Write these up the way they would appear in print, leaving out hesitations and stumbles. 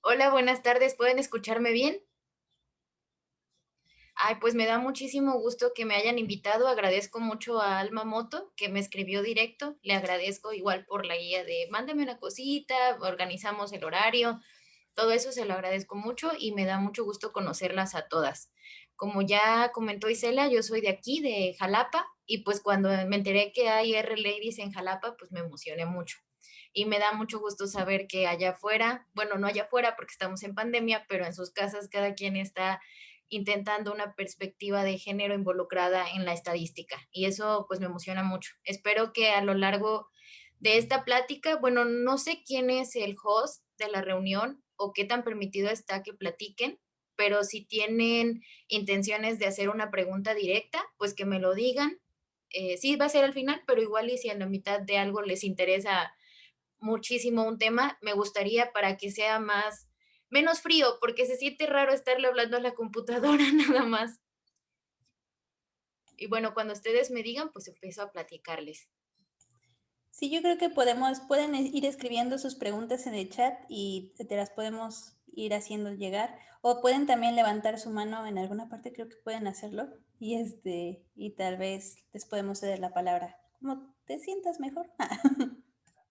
Hola, buenas tardes. ¿Pueden escucharme bien? Ay, pues me da muchísimo gusto que me hayan invitado. Agradezco mucho a Alma Moto que me escribió directo. Le agradezco igual por la guía de mándame una cosita, organizamos el horario. Todo eso se lo agradezco mucho y me da mucho gusto conocerlas a todas. Como ya comentó Isela, yo soy de aquí, de Jalapa, y pues cuando me enteré que hay R Ladies en Jalapa, pues me emocioné mucho. Y me da mucho gusto saber que allá afuera, bueno, no allá afuera porque estamos en pandemia, pero en sus casas cada quien está intentando una perspectiva de género involucrada en la estadística. Y eso pues me emociona mucho. Espero que a lo largo de esta plática, bueno, no sé quién es el host de la reunión o qué tan permitido está que platiquen, pero si tienen intenciones de hacer una pregunta directa, pues que me lo digan. Sí, va a ser al final, pero igual y si en la mitad de algo les interesa muchísimo un tema, me gustaría para que sea más, menos frío, porque se siente raro estarle hablando a la computadora nada más. Y bueno, cuando ustedes me digan, pues empiezo a platicarles. Sí, yo creo que pueden ir escribiendo sus preguntas en el chat y te las podemos ir haciendo llegar. O pueden también levantar su mano en alguna parte, creo que pueden hacerlo. Y tal vez les podemos ceder la palabra. Como te sientas mejor.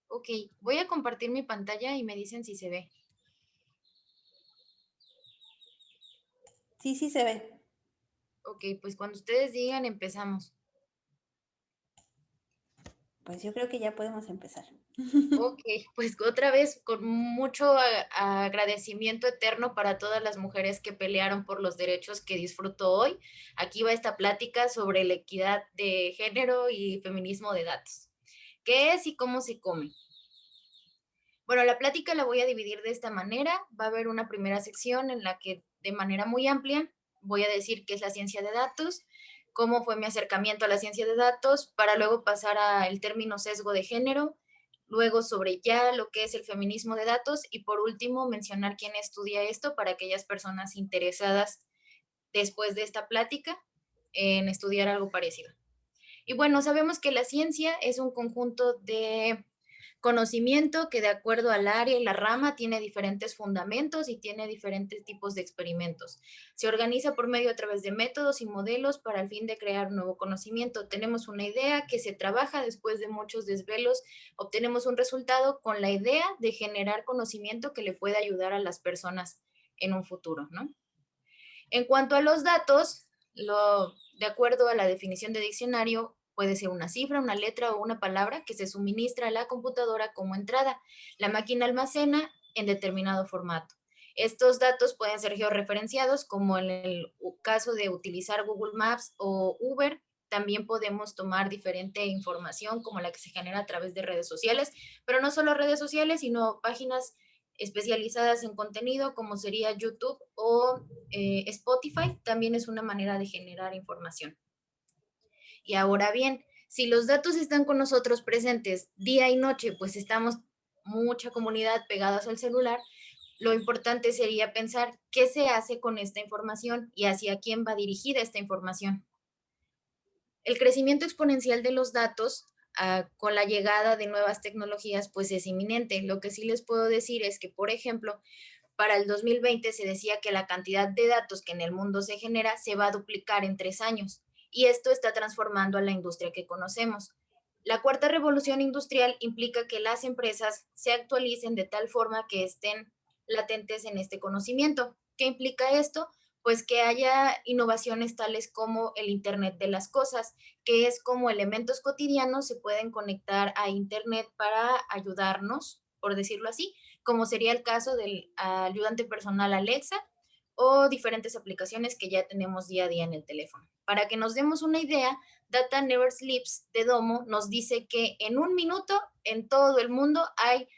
Ok, voy a compartir mi pantalla y me dicen si se ve. Sí, sí se ve. Ok, pues cuando ustedes digan, empezamos. Pues yo creo que ya podemos empezar. Ok, pues otra vez con mucho agradecimiento eterno para todas las mujeres que pelearon por los derechos que disfruto hoy. Aquí va esta plática sobre la equidad de género y feminismo de datos. ¿Qué es y cómo se come? Bueno, la plática la voy a dividir de esta manera. Va a haber una primera sección en la que de manera muy amplia voy a decir qué es la ciencia de datos, cómo fue mi acercamiento a la ciencia de datos, para luego pasar al término sesgo de género, luego sobre ya lo que es el feminismo de datos y por último mencionar quién estudia esto para aquellas personas interesadas después de esta plática en estudiar algo parecido. Y bueno, sabemos que la ciencia es un conjunto de conocimiento que de acuerdo al área y la rama tiene diferentes fundamentos y tiene diferentes tipos de experimentos. Se organiza por medio a través de métodos y modelos para el fin de crear un nuevo conocimiento. Tenemos una idea que se trabaja después de muchos desvelos, obtenemos un resultado con la idea de generar conocimiento que le pueda ayudar a las personas en un futuro, ¿no? En cuanto a los datos, de acuerdo a la definición de diccionario, puede ser una cifra, una letra o una palabra que se suministra a la computadora como entrada. La máquina almacena en determinado formato. Estos datos pueden ser georreferenciados, como en el caso de utilizar Google Maps o Uber. También podemos tomar diferente información como la que se genera a través de redes sociales, pero no solo redes sociales, sino páginas especializadas en contenido como sería YouTube o Spotify, también es una manera de generar información. Y ahora bien, si los datos están con nosotros presentes día y noche, pues estamos mucha comunidad pegadas al celular, lo importante sería pensar qué se hace con esta información y hacia quién va dirigida esta información. El crecimiento exponencial de los datos con la llegada de nuevas tecnologías pues es inminente. Lo que sí les puedo decir es que, por ejemplo, para el 2020 se decía que la cantidad de datos que en el mundo se genera se va a duplicar en 3 años y esto está transformando a la industria que conocemos. La cuarta revolución industrial implica que las empresas se actualicen de tal forma que estén latentes en este conocimiento. ¿Qué implica esto? Pues que haya innovaciones tales como el Internet de las Cosas, que es como elementos cotidianos se pueden conectar a Internet para ayudarnos, por decirlo así, como sería el caso del ayudante personal Alexa o diferentes aplicaciones que ya tenemos día a día en el teléfono. Para que nos demos una idea, Data Never Sleeps de Domo nos dice que en un minuto en todo el mundo hay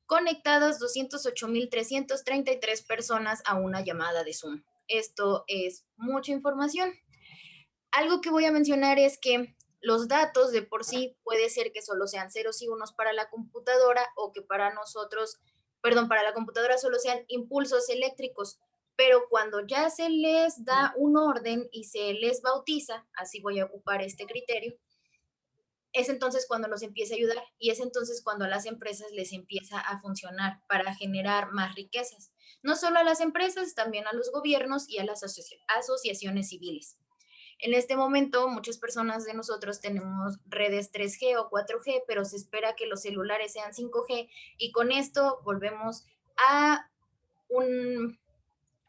conectadas 208.333 personas a una llamada de Zoom. Esto es mucha información. Algo que voy a mencionar es que los datos de por sí puede ser que solo sean ceros y unos para la computadora o que para nosotros, perdón, para la computadora solo sean impulsos eléctricos, pero cuando ya se les da un orden y se les bautiza, así voy a ocupar este criterio, es entonces cuando nos empieza a ayudar y es entonces cuando a las empresas les empieza a funcionar para generar más riquezas. No solo a las empresas, también a los gobiernos y a las asociaciones civiles. En este momento, muchas personas de nosotros tenemos redes 3G o 4G, pero se espera que los celulares sean 5G y con esto volvemos a un,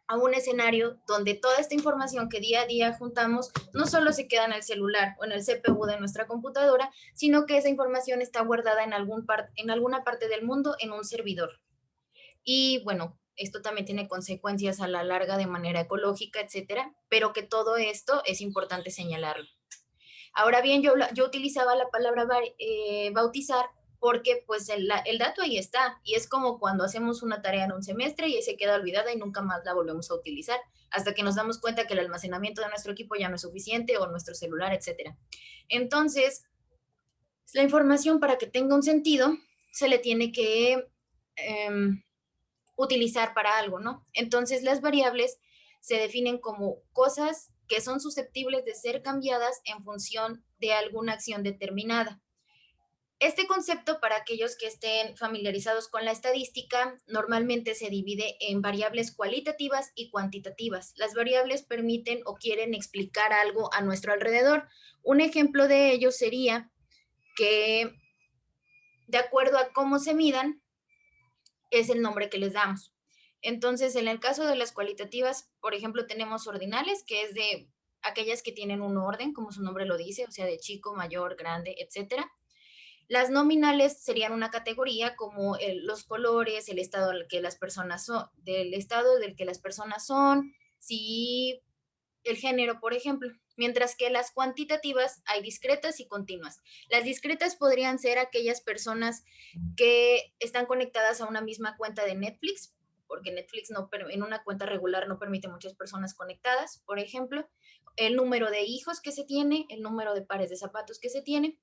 a un escenario donde toda esta información que día a día juntamos no solo se queda en el celular o en el CPU de nuestra computadora, sino que esa información está guardada en alguna parte del mundo en un servidor. Y bueno, esto también tiene consecuencias a la larga de manera ecológica, etcétera, pero que todo esto es importante señalarlo. Ahora bien, yo utilizaba la palabra bautizar porque pues el dato ahí está y es como cuando hacemos una tarea en un semestre y se queda olvidada y nunca más la volvemos a utilizar hasta que nos damos cuenta que el almacenamiento de nuestro equipo ya no es suficiente o nuestro celular, etcétera. Entonces, la información para que tenga un sentido se le tiene que utilizar para algo, ¿no? Entonces, las variables se definen como cosas que son susceptibles de ser cambiadas en función de alguna acción determinada. Este concepto, para aquellos que estén familiarizados con la estadística, normalmente se divide en variables cualitativas y cuantitativas. Las variables permiten o quieren explicar algo a nuestro alrededor. Un ejemplo de ello sería que, de acuerdo a cómo se midan, es el nombre que les damos. Entonces, en el caso de las cualitativas, por ejemplo, tenemos ordinales, que es de aquellas que tienen un orden, como su nombre lo dice, o sea, de chico, mayor, grande, etcétera. Las nominales serían una categoría como los colores, el estado del que las personas son, del estado del que las personas son, si el género, por ejemplo. Mientras que las cuantitativas hay discretas y continuas. Las discretas podrían ser aquellas personas que están conectadas a una misma cuenta de Netflix, porque Netflix no, en una cuenta regular no permite muchas personas conectadas, por ejemplo, el número de hijos que se tiene, el número de pares de zapatos que se tiene,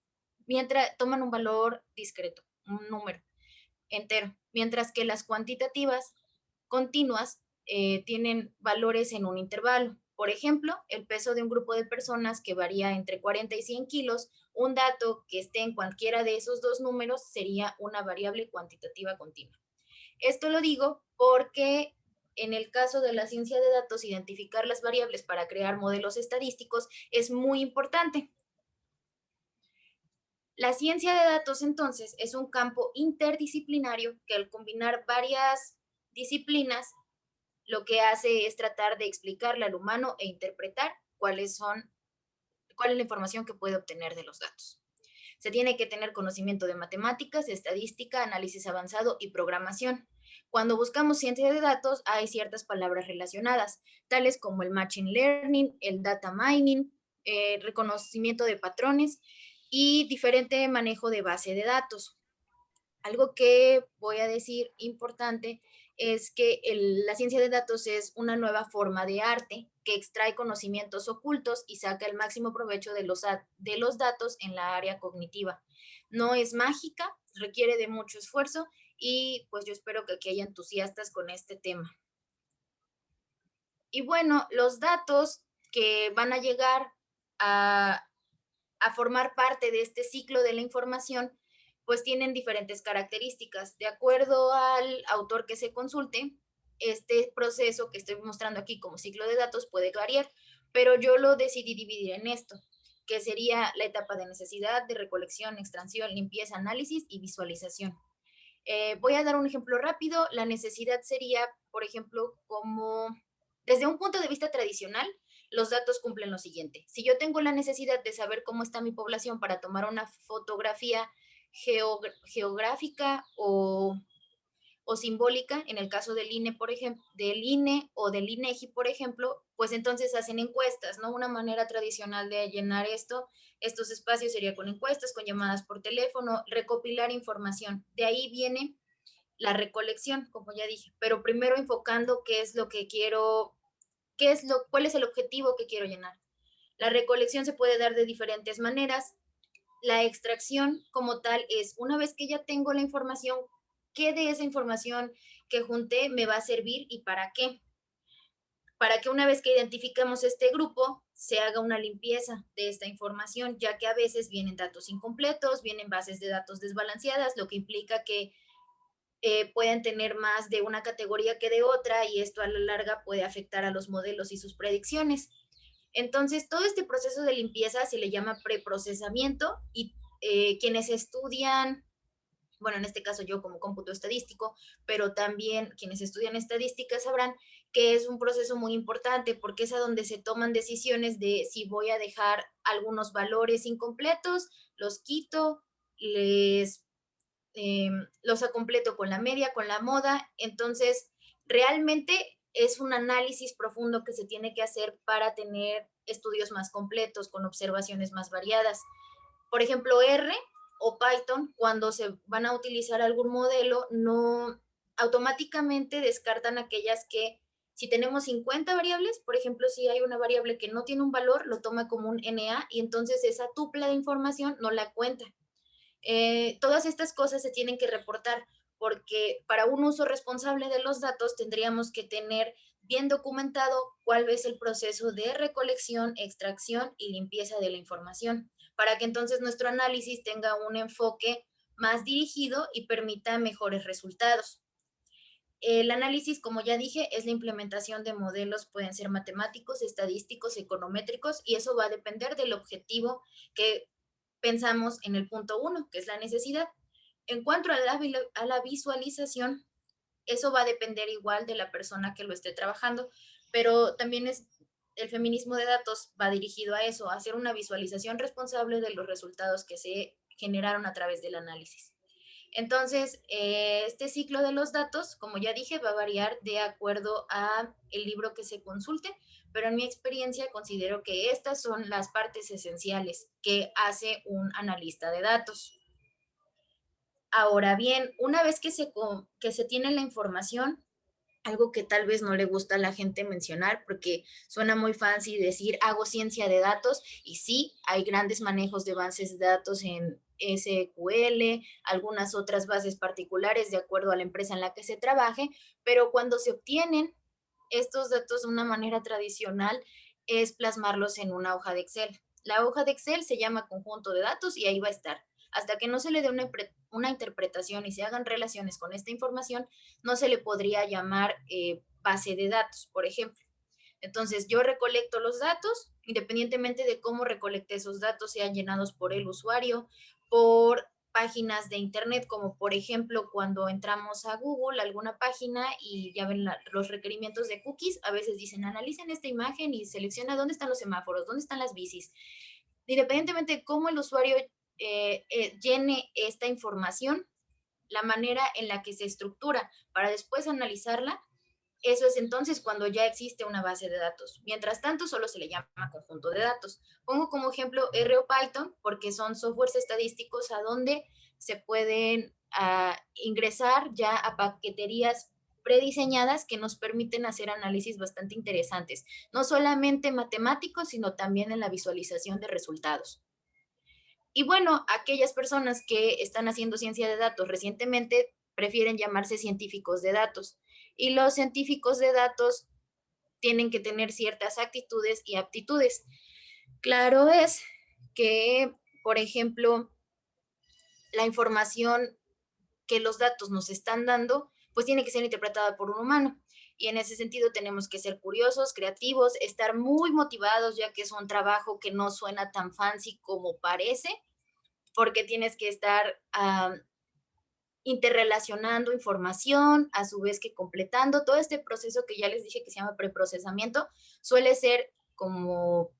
mientras toman un valor discreto, un número entero, mientras que las cuantitativas continuas tienen valores en un intervalo. Por ejemplo, el peso de un grupo de personas que varía entre 40 y 100 kilos, un dato que esté en cualquiera de esos dos números sería una variable cuantitativa continua. Esto lo digo porque en el caso de la ciencia de datos, identificar las variables para crear modelos estadísticos es muy importante. La ciencia de datos, entonces, es un campo interdisciplinario que al combinar varias disciplinas, lo que hace es tratar de explicarle al humano e interpretar cuál es la información que puede obtener de los datos. Se tiene que tener conocimiento de matemáticas, estadística, análisis avanzado y programación. Cuando buscamos ciencia de datos, hay ciertas palabras relacionadas, tales como el machine learning, el data mining, reconocimiento de patrones y diferente manejo de base de datos. Algo que voy a decir importante es que la ciencia de datos es una nueva forma de arte que extrae conocimientos ocultos y saca el máximo provecho de los datos en la área cognitiva. No es mágica, requiere de mucho esfuerzo y pues yo espero que aquí haya entusiastas con este tema. Y bueno, los datos que van a llegar a formar parte de este ciclo de la información pues tienen diferentes características. De acuerdo al autor que se consulte, este proceso que estoy mostrando aquí como ciclo de datos puede variar, pero yo lo decidí dividir en esto, que sería la etapa de necesidad, de recolección, extracción, limpieza, análisis y visualización. Voy a dar un ejemplo rápido. La necesidad sería, por ejemplo, como desde un punto de vista tradicional, los datos cumplen lo siguiente. Si yo tengo la necesidad de saber cómo está mi población para tomar una fotografía geográfica o simbólica, en el caso del INE, por ejemplo, del INE o del INEGI, por ejemplo, pues entonces hacen encuestas, ¿no? Una manera tradicional de llenar estos espacios sería con encuestas, con llamadas por teléfono, recopilar información. De ahí viene la recolección, como ya dije, pero primero enfocando qué es lo que quiero, cuál es el objetivo que quiero llenar. La recolección se puede dar de diferentes maneras. La extracción como tal es, una vez que ya tengo la información, ¿qué de esa información que junté me va a servir y para qué? Para que una vez que identifiquemos este grupo, se haga una limpieza de esta información, ya que a veces vienen datos incompletos, vienen bases de datos desbalanceadas, lo que implica que pueden tener más de una categoría que de otra y esto a la larga puede afectar a los modelos y sus predicciones. Entonces, todo este proceso de limpieza se le llama preprocesamiento y quienes estudian, bueno, en este caso yo como cómputo estadístico, pero también quienes estudian estadística sabrán que es un proceso muy importante porque es a donde se toman decisiones de si voy a dejar algunos valores incompletos, los quito, les los completo con la media, con la moda. Entonces, realmente es un análisis profundo que se tiene que hacer para tener estudios más completos, con observaciones más variadas. Por ejemplo, R o Python, cuando se van a utilizar algún modelo, no automáticamente descartan aquellas que si tenemos 50 variables, por ejemplo, si hay una variable que no tiene un valor, lo toma como un NA y entonces esa tupla de información no la cuenta. Todas estas cosas se tienen que reportar porque para un uso responsable de los datos tendríamos que tener bien documentado cuál es el proceso de recolección, extracción y limpieza de la información, para que entonces nuestro análisis tenga un enfoque más dirigido y permita mejores resultados. El análisis, como ya dije, es la implementación de modelos, pueden ser matemáticos, estadísticos, econométricos, y eso va a depender del objetivo que pensamos en el punto uno, que es la necesidad. En cuanto a la visualización, eso va a depender igual de la persona que lo esté trabajando, pero también es el feminismo de datos va dirigido a eso, a hacer una visualización responsable de los resultados que se generaron a través del análisis. Entonces, este ciclo de los datos, como ya dije, va a variar de acuerdo a el libro que se consulte, pero en mi experiencia considero que estas son las partes esenciales que hace un analista de datos. Ahora bien, una vez que se tiene la información, algo que tal vez no le gusta a la gente mencionar porque suena muy fancy decir hago ciencia de datos y sí, hay grandes manejos de bases de datos en SQL, algunas otras bases particulares de acuerdo a la empresa en la que se trabaje, pero cuando se obtienen estos datos de una manera tradicional es plasmarlos en una hoja de Excel. La hoja de Excel se llama conjunto de datos y ahí va a estar. Hasta que no se le dé una interpretación y se hagan relaciones con esta información, no se le podría llamar base de datos, por ejemplo. Entonces, yo recolecto los datos, independientemente de cómo recolecte esos datos, sean llenados por el usuario, por páginas de internet, como por ejemplo cuando entramos a Google, alguna página y ya ven los requerimientos de cookies, a veces dicen analicen esta imagen y selecciona dónde están los semáforos, dónde están las bicis. Independientemente de cómo el usuario llene esta información, la manera en la que se estructura para después analizarla, eso es entonces cuando ya existe una base de datos. Mientras tanto, solo se le llama conjunto de datos. Pongo como ejemplo R o Python porque son softwares estadísticos a donde se pueden ingresar ya a paqueterías prediseñadas que nos permiten hacer análisis bastante interesantes, no solamente matemáticos, sino también en la visualización de resultados. Y bueno, aquellas personas que están haciendo ciencia de datos recientemente prefieren llamarse científicos de datos. Y los científicos de datos tienen que tener ciertas actitudes y aptitudes. Claro es que, por ejemplo, la información que los datos nos están dando, pues tiene que ser interpretada por un humano. Y en ese sentido tenemos que ser curiosos, creativos, estar muy motivados, ya que es un trabajo que no suena tan fancy como parece, porque tienes que estar interrelacionando información, a su vez que completando todo este proceso que ya les dije que se llama preprocesamiento, suele ser como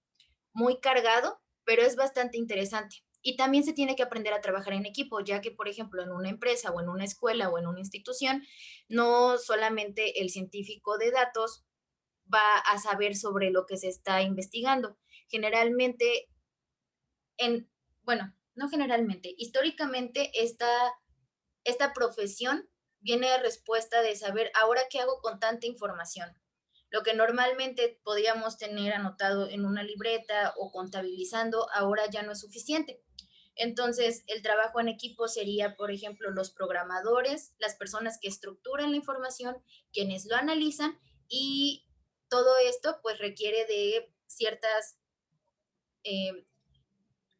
muy cargado, pero es bastante interesante. Y también se tiene que aprender a trabajar en equipo, ya que, por ejemplo, en una empresa o en una escuela o en una institución, no solamente el científico de datos va a saber sobre lo que se está investigando. Generalmente, bueno, no generalmente, históricamente esta profesión viene de respuesta de saber, ahora qué hago con tanta información. Lo que normalmente podíamos tener anotado en una libreta o contabilizando, ahora ya no es suficiente. Entonces, el trabajo en equipo sería, por ejemplo, los programadores, las personas que estructuran la información, quienes lo analizan y todo esto pues requiere de ciertas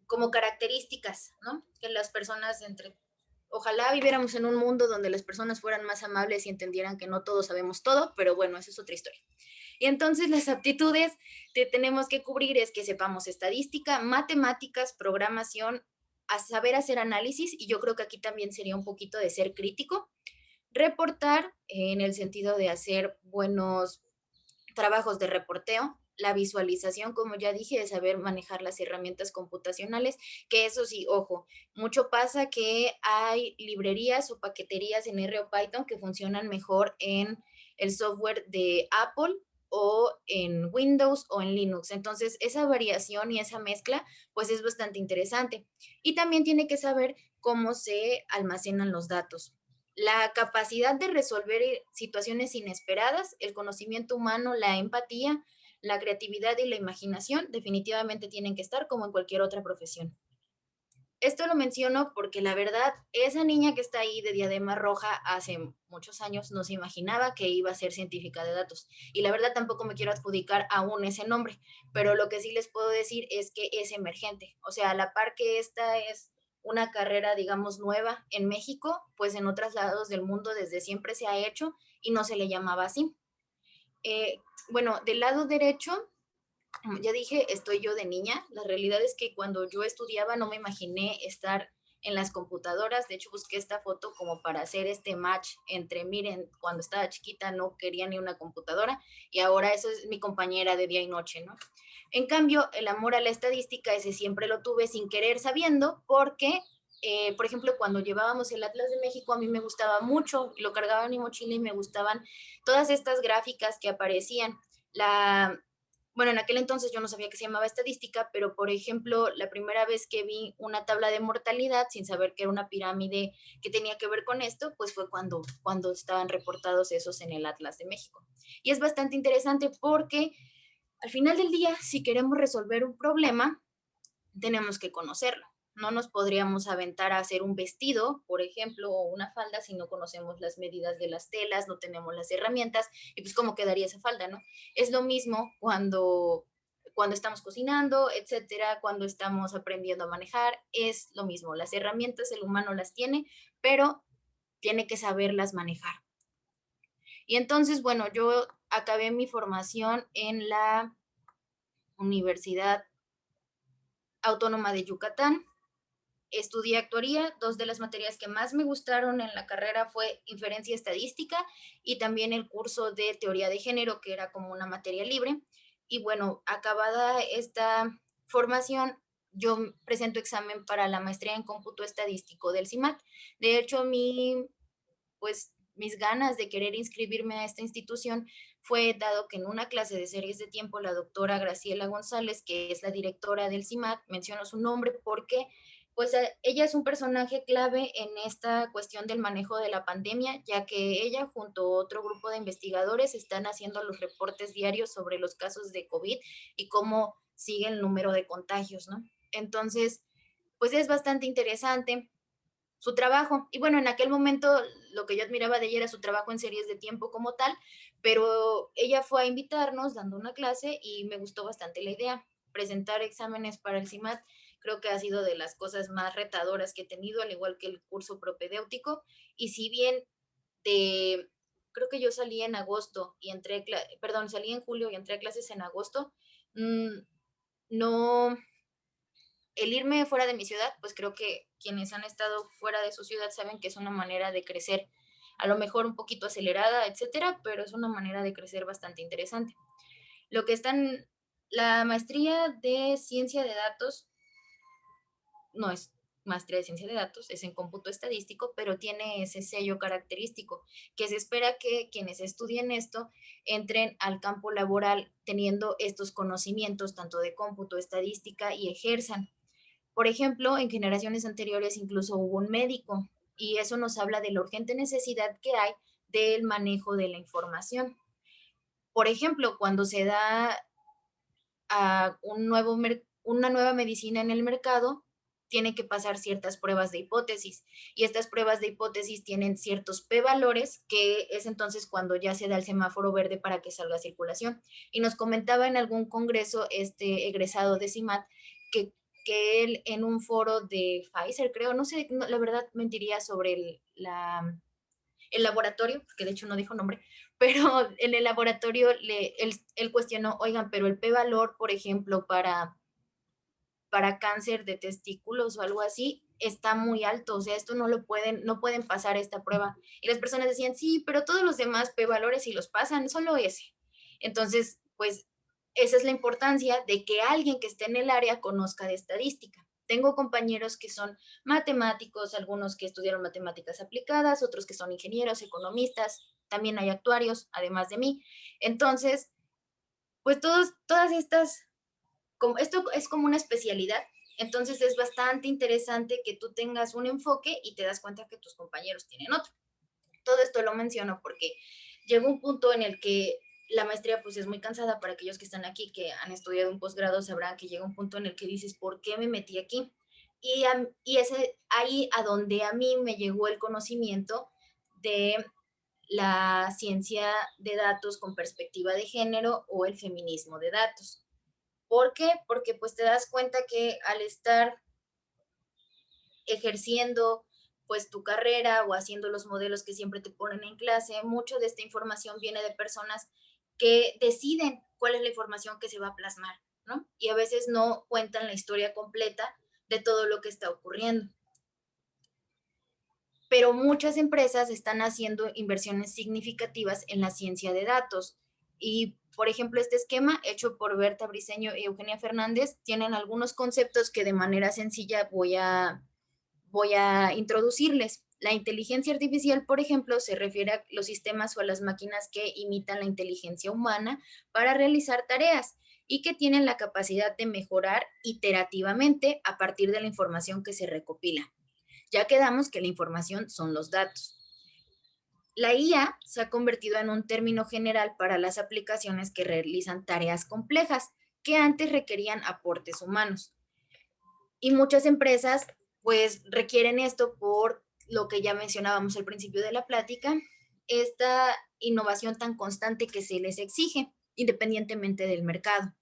como características, ¿no? Que las personas ojalá viviéramos en un mundo donde las personas fueran más amables y entendieran que no todos sabemos todo, pero bueno, esa es otra historia. Y entonces las aptitudes que tenemos que cubrir es que sepamos estadística, matemáticas, programación, a saber hacer análisis, y yo creo que aquí también sería un poquito de ser crítico, reportar en el sentido de hacer buenos trabajos de reporteo, la visualización, como ya dije, de saber manejar las herramientas computacionales, que eso sí, ojo, mucho pasa que hay librerías o paqueterías en R o Python que funcionan mejor en el software de Apple o en Windows o en Linux. Entonces, esa variación y esa mezcla, pues es bastante interesante. Y también tiene que saber cómo se almacenan los datos. La capacidad de resolver situaciones inesperadas, el conocimiento humano, la empatía, la creatividad y la imaginación definitivamente tienen que estar como en cualquier otra profesión. Esto lo menciono porque la verdad, esa niña que está ahí de diadema roja hace muchos años no se imaginaba que iba a ser científica de datos. Y la verdad tampoco me quiero adjudicar aún ese nombre, pero lo que sí les puedo decir es que es emergente. O sea, a la par que esta es una carrera, digamos, nueva en México, pues en otros lados del mundo desde siempre se ha hecho y no se le llamaba así. Eh, bueno, del lado derecho, como ya dije, estoy yo de niña. La realidad es que cuando yo estudiaba no me imaginé estar en las computadoras. De hecho, busqué esta foto como para hacer este match entre, miren, cuando estaba chiquita no quería ni una computadora y ahora eso es mi compañera de día y noche, ¿no? En cambio, el amor a la estadística, ese siempre lo tuve sin querer sabiendo, porque, por ejemplo, cuando llevábamos el Atlas de México, a mí me gustaba mucho, lo cargaba en mi mochila y me gustaban todas estas gráficas que aparecían. La, bueno, en aquel entonces yo no sabía que se llamaba estadística, pero por ejemplo, la primera vez que vi una tabla de mortalidad sin saber que era una pirámide que tenía que ver con esto, pues fue cuando estaban reportados esos en el Atlas de México. Y es bastante interesante porque al final del día, si queremos resolver un problema, tenemos que conocerlo. No nos podríamos aventar a hacer un vestido, por ejemplo, o una falda si no conocemos las medidas de las telas, no tenemos las herramientas, y pues cómo quedaría esa falda, ¿no? Es lo mismo cuando estamos cocinando, etcétera, cuando estamos aprendiendo a manejar, es lo mismo. Las herramientas el humano las tiene, pero tiene que saberlas manejar. Y entonces, bueno, yo acabé mi formación en la Universidad Autónoma de Yucatán. Estudié actuaría. Dos de las materias que más me gustaron en la carrera fue inferencia estadística y también el curso de teoría de género, que era como una materia libre. Y bueno, acabada esta formación, yo presento examen para la maestría en cómputo estadístico del CIMAT. De hecho, pues mis ganas de querer inscribirme a esta institución fue dado que en una clase de series de tiempo la doctora Graciela González, que es la directora del CIMAT, mencionó su nombre porque pues ella es un personaje clave en esta cuestión del manejo de la pandemia, ya que ella junto a otro grupo de investigadores están haciendo los reportes diarios sobre los casos de COVID y cómo sigue el número de contagios, ¿no? Entonces, pues es bastante interesante su trabajo. Y bueno, en aquel momento lo que yo admiraba de ella era su trabajo en series de tiempo como tal, pero ella fue a invitarnos dando una clase y me gustó bastante la idea. Presentar exámenes para el CIMAT creo que ha sido de las cosas más retadoras que he tenido, al igual que el curso propedéutico. Y si bien de, creo que yo salí en agosto y perdón, salí en julio y entré a clases en agosto, mmm, no, el irme fuera de mi ciudad, pues creo que quienes han estado fuera de su ciudad saben que es una manera de crecer, a lo mejor un poquito acelerada, etcétera, pero es una manera de crecer bastante interesante. Lo que están, la maestría de ciencia de datos no es maestría de ciencia de datos, es en cómputo estadístico, pero tiene ese sello característico, que se espera que quienes estudien esto entren al campo laboral teniendo estos conocimientos tanto de cómputo, estadística y ejerzan. Por ejemplo, en generaciones anteriores incluso hubo un médico y eso nos habla de la urgente necesidad que hay del manejo de la información. Por ejemplo, cuando se da a una nueva medicina en el mercado, tiene que pasar ciertas pruebas de hipótesis y estas pruebas de hipótesis tienen ciertos p-valores, que es entonces cuando ya se da el semáforo verde para que salga a circulación. Y nos comentaba en algún congreso este egresado de CIMAT que él en un foro de Pfizer, creo, no sé, no, la verdad mentiría sobre el laboratorio, porque de hecho no dijo nombre, pero en el laboratorio él cuestionó, oigan, pero el P-valor, por ejemplo, para cáncer de testículos o algo así, está muy alto, o sea, esto no pueden pasar esta prueba. Y las personas decían, sí, pero todos los demás P-valores sí los pasan, solo ese. Entonces, pues esa es la importancia de que alguien que esté en el área conozca de estadística. Tengo compañeros que son matemáticos, algunos que estudiaron matemáticas aplicadas, otros que son ingenieros, economistas, también hay actuarios, además de mí. Entonces, pues todas estas como, esto es como una especialidad, entonces es bastante interesante que tú tengas un enfoque y te das cuenta que tus compañeros tienen otro. Todo esto lo menciono porque llega un punto en el que la maestría pues es muy cansada. Para aquellos que están aquí, que han estudiado un posgrado, sabrán que llega un punto en el que dices, ¿por qué me metí aquí? Y es ahí a donde a mí me llegó el conocimiento de la ciencia de datos con perspectiva de género o el feminismo de datos. ¿Por qué? Porque pues te das cuenta que al estar ejerciendo pues tu carrera o haciendo los modelos que siempre te ponen en clase, mucho de esta información viene de personas que deciden cuál es la información que se va a plasmar, ¿no? Y a veces no cuentan la historia completa de todo lo que está ocurriendo. Pero muchas empresas están haciendo inversiones significativas en la ciencia de datos. Y, por ejemplo, este esquema hecho por Berta Briceño y Eugenia Fernández tienen algunos conceptos que de manera sencilla voy a introducirles. La inteligencia artificial, por ejemplo, se refiere a los sistemas o a las máquinas que imitan la inteligencia humana para realizar tareas y que tienen la capacidad de mejorar iterativamente a partir de la información que se recopila. Ya quedamos que la información son los datos. La IA se ha convertido en un término general para las aplicaciones que realizan tareas complejas que antes requerían aportes humanos. Y muchas empresas pues requieren esto por lo que ya mencionábamos al principio de la plática, esta innovación tan constante que se les exige independientemente del mercado.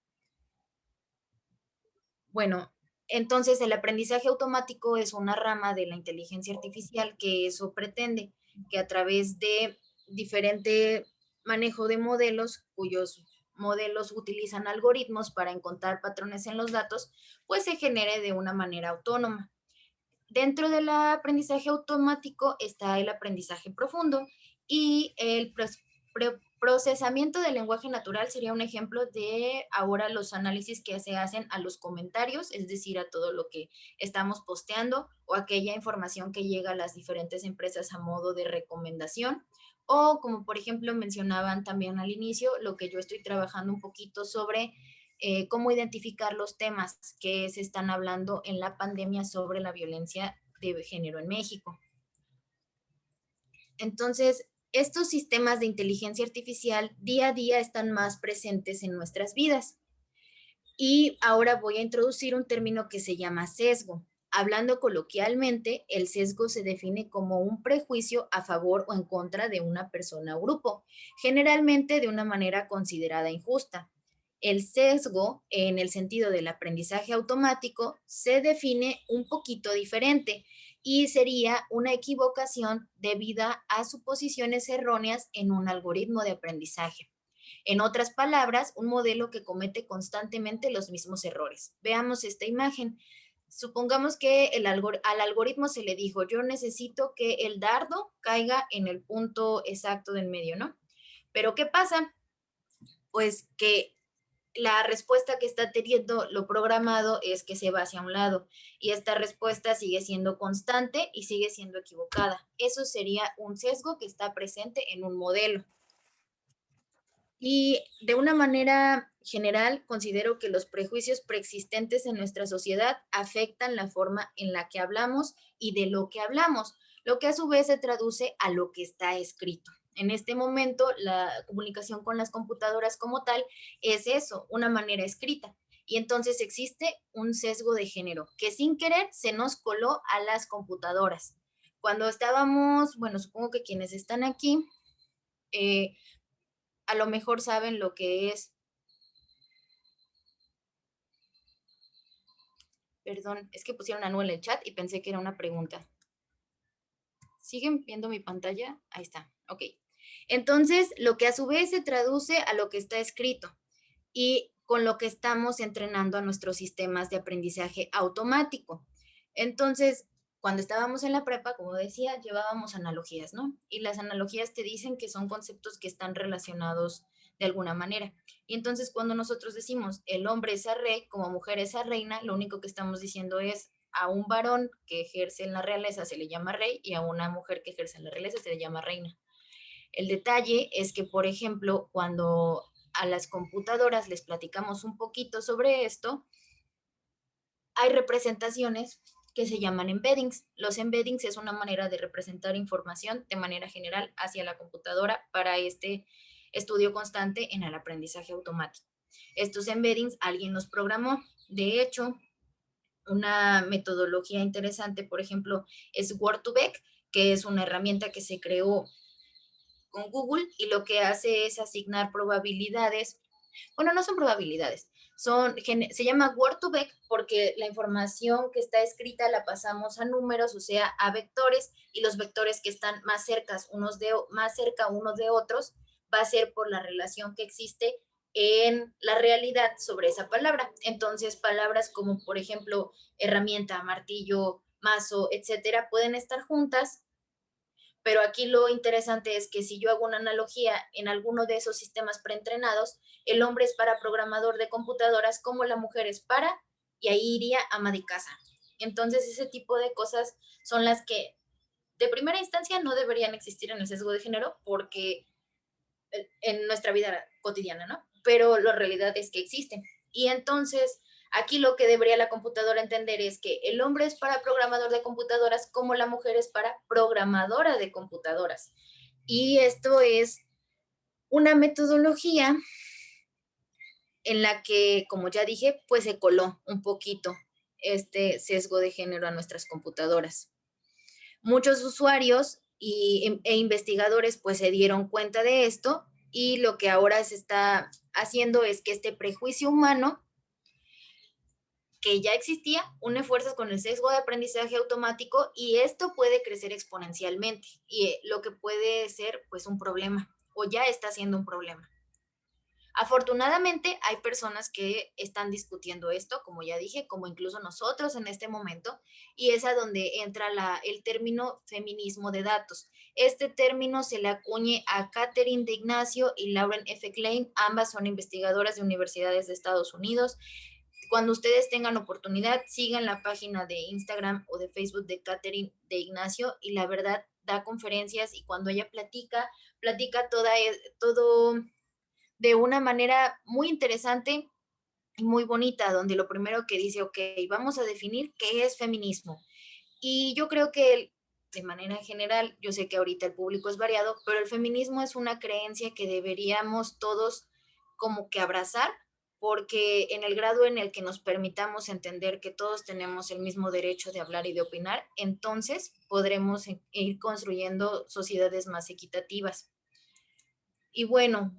Bueno, entonces el aprendizaje automático es una rama de la inteligencia artificial que eso pretende, que a través de diferente manejo de modelos, cuyos modelos utilizan algoritmos para encontrar patrones en los datos, pues se genere de una manera autónoma. Dentro del aprendizaje automático está el aprendizaje profundo y el procesamiento del lenguaje natural sería un ejemplo de ahora los análisis que se hacen a los comentarios, es decir, a todo lo que estamos posteando o aquella información que llega a las diferentes empresas a modo de recomendación. O como por ejemplo mencionaban también al inicio, lo que yo estoy trabajando un poquito sobre cómo identificar los temas que se están hablando en la pandemia sobre la violencia de género en México. Entonces, estos sistemas de inteligencia artificial día a día están más presentes en nuestras vidas. Y ahora voy a introducir un término que se llama sesgo. Hablando coloquialmente, el sesgo se define como un prejuicio a favor o en contra de una persona o grupo, generalmente de una manera considerada injusta. El sesgo, en el sentido del aprendizaje automático, se define un poquito diferente y sería una equivocación debida a suposiciones erróneas en un algoritmo de aprendizaje. En otras palabras, un modelo que comete constantemente los mismos errores. Veamos esta imagen. Supongamos que al algoritmo se le dijo, yo necesito que el dardo caiga en el punto exacto del medio, ¿no? Pero ¿qué pasa? Pues que la respuesta que está teniendo lo programado es que se va hacia un lado y esta respuesta sigue siendo constante y sigue siendo equivocada. Eso sería un sesgo que está presente en un modelo. Y de una manera general, considero que los prejuicios preexistentes en nuestra sociedad afectan la forma en la que hablamos y de lo que hablamos, lo que a su vez se traduce a lo que está escrito. En este momento, la comunicación con las computadoras como tal es eso, una manera escrita. Y entonces existe un sesgo de género que sin querer se nos coló a las computadoras. Cuando estábamos, bueno, supongo que quienes están aquí, eh, a lo mejor saben lo que es Perdón, es que pusieron Anu en el chat y pensé que era una pregunta. ¿Siguen viendo mi pantalla? Ahí está, ok. Entonces, lo que a su vez se traduce a lo que está escrito y con lo que estamos entrenando a nuestros sistemas de aprendizaje automático. Entonces, cuando estábamos en la prepa, como decía, llevábamos analogías, ¿no? Y las analogías te dicen que son conceptos que están relacionados de alguna manera. Y entonces cuando nosotros decimos el hombre es a rey, como mujer es a reina, lo único que estamos diciendo es a un varón que ejerce en la realeza se le llama rey y a una mujer que ejerce en la realeza se le llama reina. El detalle es que, por ejemplo, cuando a las computadoras les platicamos un poquito sobre esto, hay representaciones que se llaman embeddings. Los embeddings es una manera de representar información de manera general hacia la computadora para este estudio constante en el aprendizaje automático. Estos embeddings alguien los programó. De hecho, una metodología interesante, por ejemplo, es Word2Vec, que es una herramienta que se creó con Google y lo que hace es asignar probabilidades. Bueno, no son probabilidades, se llama Word2Vec porque la información que está escrita la pasamos a números, o sea, a vectores, y los vectores que están más cerca unos de otros va a ser por la relación que existe en la realidad sobre esa palabra. Entonces, palabras como, por ejemplo, herramienta, martillo, mazo, etcétera, pueden estar juntas, pero aquí lo interesante es que si yo hago una analogía en alguno de esos sistemas preentrenados, el hombre es para programador de computadoras como la mujer es para, y ahí iría ama de casa. Entonces ese tipo de cosas son las que de primera instancia no deberían existir en el sesgo de género porque en nuestra vida cotidiana, ¿no? Pero la realidad es que existen. Y entonces, aquí lo que debería la computadora entender es que el hombre es para programador de computadoras como la mujer es para programadora de computadoras. Y esto es una metodología en la que, como ya dije, pues se coló un poquito este sesgo de género a nuestras computadoras. Muchos usuarios e investigadores pues se dieron cuenta de esto y lo que ahora se está haciendo es que este prejuicio humano que ya existía une fuerzas con el sesgo de aprendizaje automático y esto puede crecer exponencialmente y lo que puede ser pues un problema o ya está siendo un problema. Afortunadamente hay personas que están discutiendo esto, como ya dije, como incluso nosotros en este momento, y es a donde entra el término feminismo de datos. Este término se le acuñe a Catherine de Ignacio y Lauren F. Klein, ambas son investigadoras de universidades de Estados Unidos. Cuando ustedes tengan oportunidad, sigan la página de Instagram o de Facebook de Catherine de Ignacio y la verdad da conferencias y cuando ella platica todo de una manera muy interesante y muy bonita, donde lo primero que dice, ok, vamos a definir qué es feminismo. Y yo creo que de manera general, yo sé que ahorita el público es variado, pero el feminismo es una creencia que deberíamos todos como que abrazar, porque en el grado en el que nos permitamos entender que todos tenemos el mismo derecho de hablar y de opinar, entonces podremos ir construyendo sociedades más equitativas. Y bueno,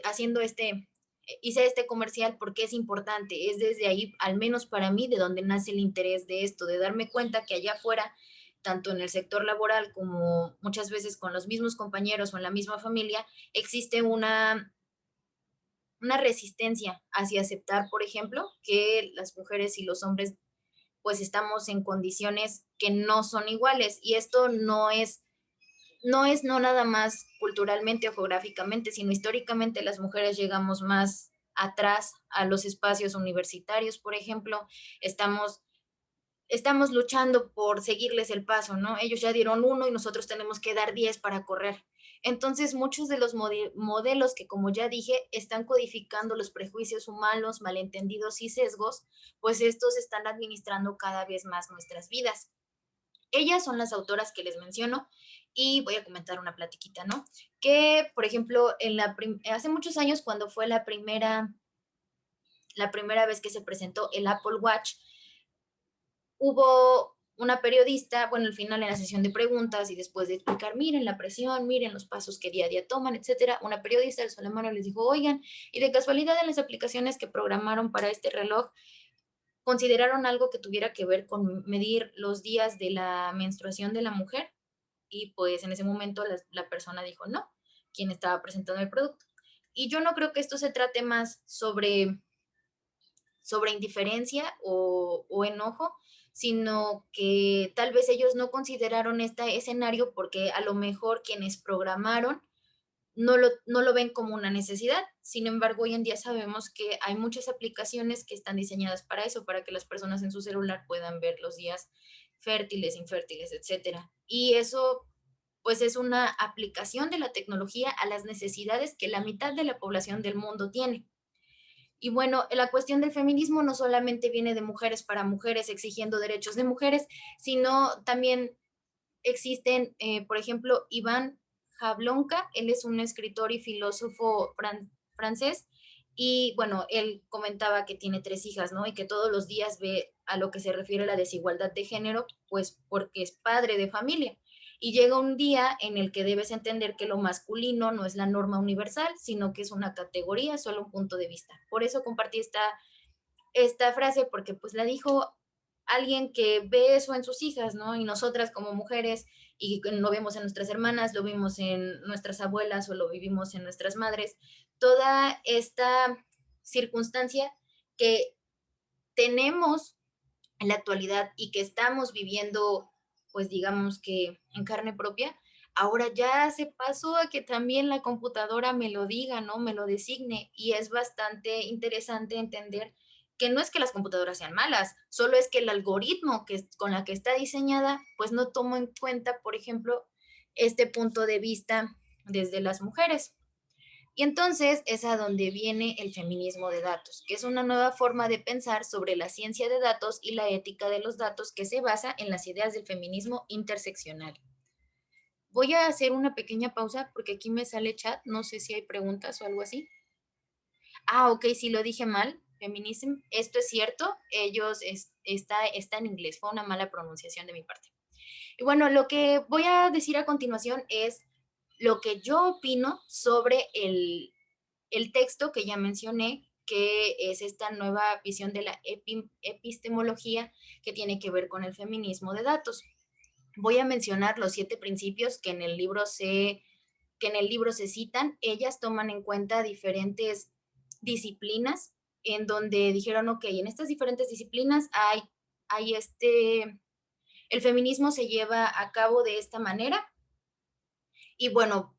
haciendo hice este comercial porque es importante, es desde ahí, al menos para mí, de donde nace el interés de esto, de darme cuenta que allá afuera, tanto en el sector laboral como muchas veces con los mismos compañeros o en la misma familia, existe una resistencia hacia aceptar, por ejemplo, que las mujeres y los hombres pues estamos en condiciones que no son iguales y esto no nada más culturalmente o geográficamente, sino históricamente las mujeres llegamos más atrás a los espacios universitarios, por ejemplo, estamos, estamos luchando por seguirles el paso, ¿no? Ellos ya dieron uno y nosotros tenemos que dar 10 para correr. Entonces, muchos de los modelos que, como ya dije, están codificando los prejuicios humanos, malentendidos y sesgos, pues estos están administrando cada vez más nuestras vidas. Ellas son las autoras que les menciono y voy a comentar una platiquita, ¿no? Que, por ejemplo, hace muchos años, cuando fue la primera vez que se presentó el Apple Watch, hubo una periodista, bueno, al final en la sesión de preguntas y después de explicar, miren la presión, miren los pasos que día a día toman, etcétera, una periodista alzó la mano y les dijo, oigan, y de casualidad en las aplicaciones que programaron para este reloj, consideraron algo que tuviera que ver con medir los días de la menstruación de la mujer y pues en ese momento la persona dijo no, quien estaba presentando el producto. Y yo no creo que esto se trate más sobre indiferencia o enojo, sino que tal vez ellos no consideraron este escenario porque a lo mejor quienes programaron no lo ven como una necesidad. Sin embargo, hoy en día sabemos que hay muchas aplicaciones que están diseñadas para eso, para que las personas en su celular puedan ver los días fértiles, infértiles, etcétera. Y eso, pues, es una aplicación de la tecnología a las necesidades que la mitad de la población del mundo tiene. Y bueno, la cuestión del feminismo no solamente viene de mujeres para mujeres exigiendo derechos de mujeres, sino también existen, por ejemplo, Iván Jablonka, él es un escritor y filósofo francés, y bueno, él comentaba que tiene 3 hijas, ¿no? Y que todos los días ve a lo que se refiere a la desigualdad de género, pues porque es padre de familia. Y llega un día en el que debes entender que lo masculino no es la norma universal, sino que es una categoría, solo un punto de vista. Por eso compartí esta frase, porque pues la dijo alguien que ve eso en sus hijas, ¿no? Y nosotras como mujeres, y lo vemos en nuestras hermanas, lo vimos en nuestras abuelas o lo vivimos en nuestras madres, toda esta circunstancia que tenemos en la actualidad y que estamos viviendo, pues digamos que en carne propia, ahora ya se pasó a que también la computadora me lo diga, ¿no? Me lo designe. Y es bastante interesante entender que no es que las computadoras sean malas, solo es que el algoritmo con la que está diseñada, pues no toma en cuenta, por ejemplo, este punto de vista desde las mujeres. Y entonces es a donde viene el feminismo de datos, que es una nueva forma de pensar sobre la ciencia de datos y la ética de los datos que se basa en las ideas del feminismo interseccional. Voy a hacer una pequeña pausa porque aquí me sale chat, no sé si hay preguntas o algo así. Ah, ok, sí lo dije mal, feminism, esto es cierto, está en inglés, fue una mala pronunciación de mi parte. Y bueno, lo que voy a decir a continuación es lo que yo opino sobre el texto que ya mencioné, que es esta nueva visión de la epistemología que tiene que ver con el feminismo de datos. Voy a mencionar los 7 principios que en el libro se citan. Ellas toman en cuenta diferentes disciplinas en donde dijeron, ok, en estas diferentes disciplinas hay el feminismo se lleva a cabo de esta manera. Y bueno,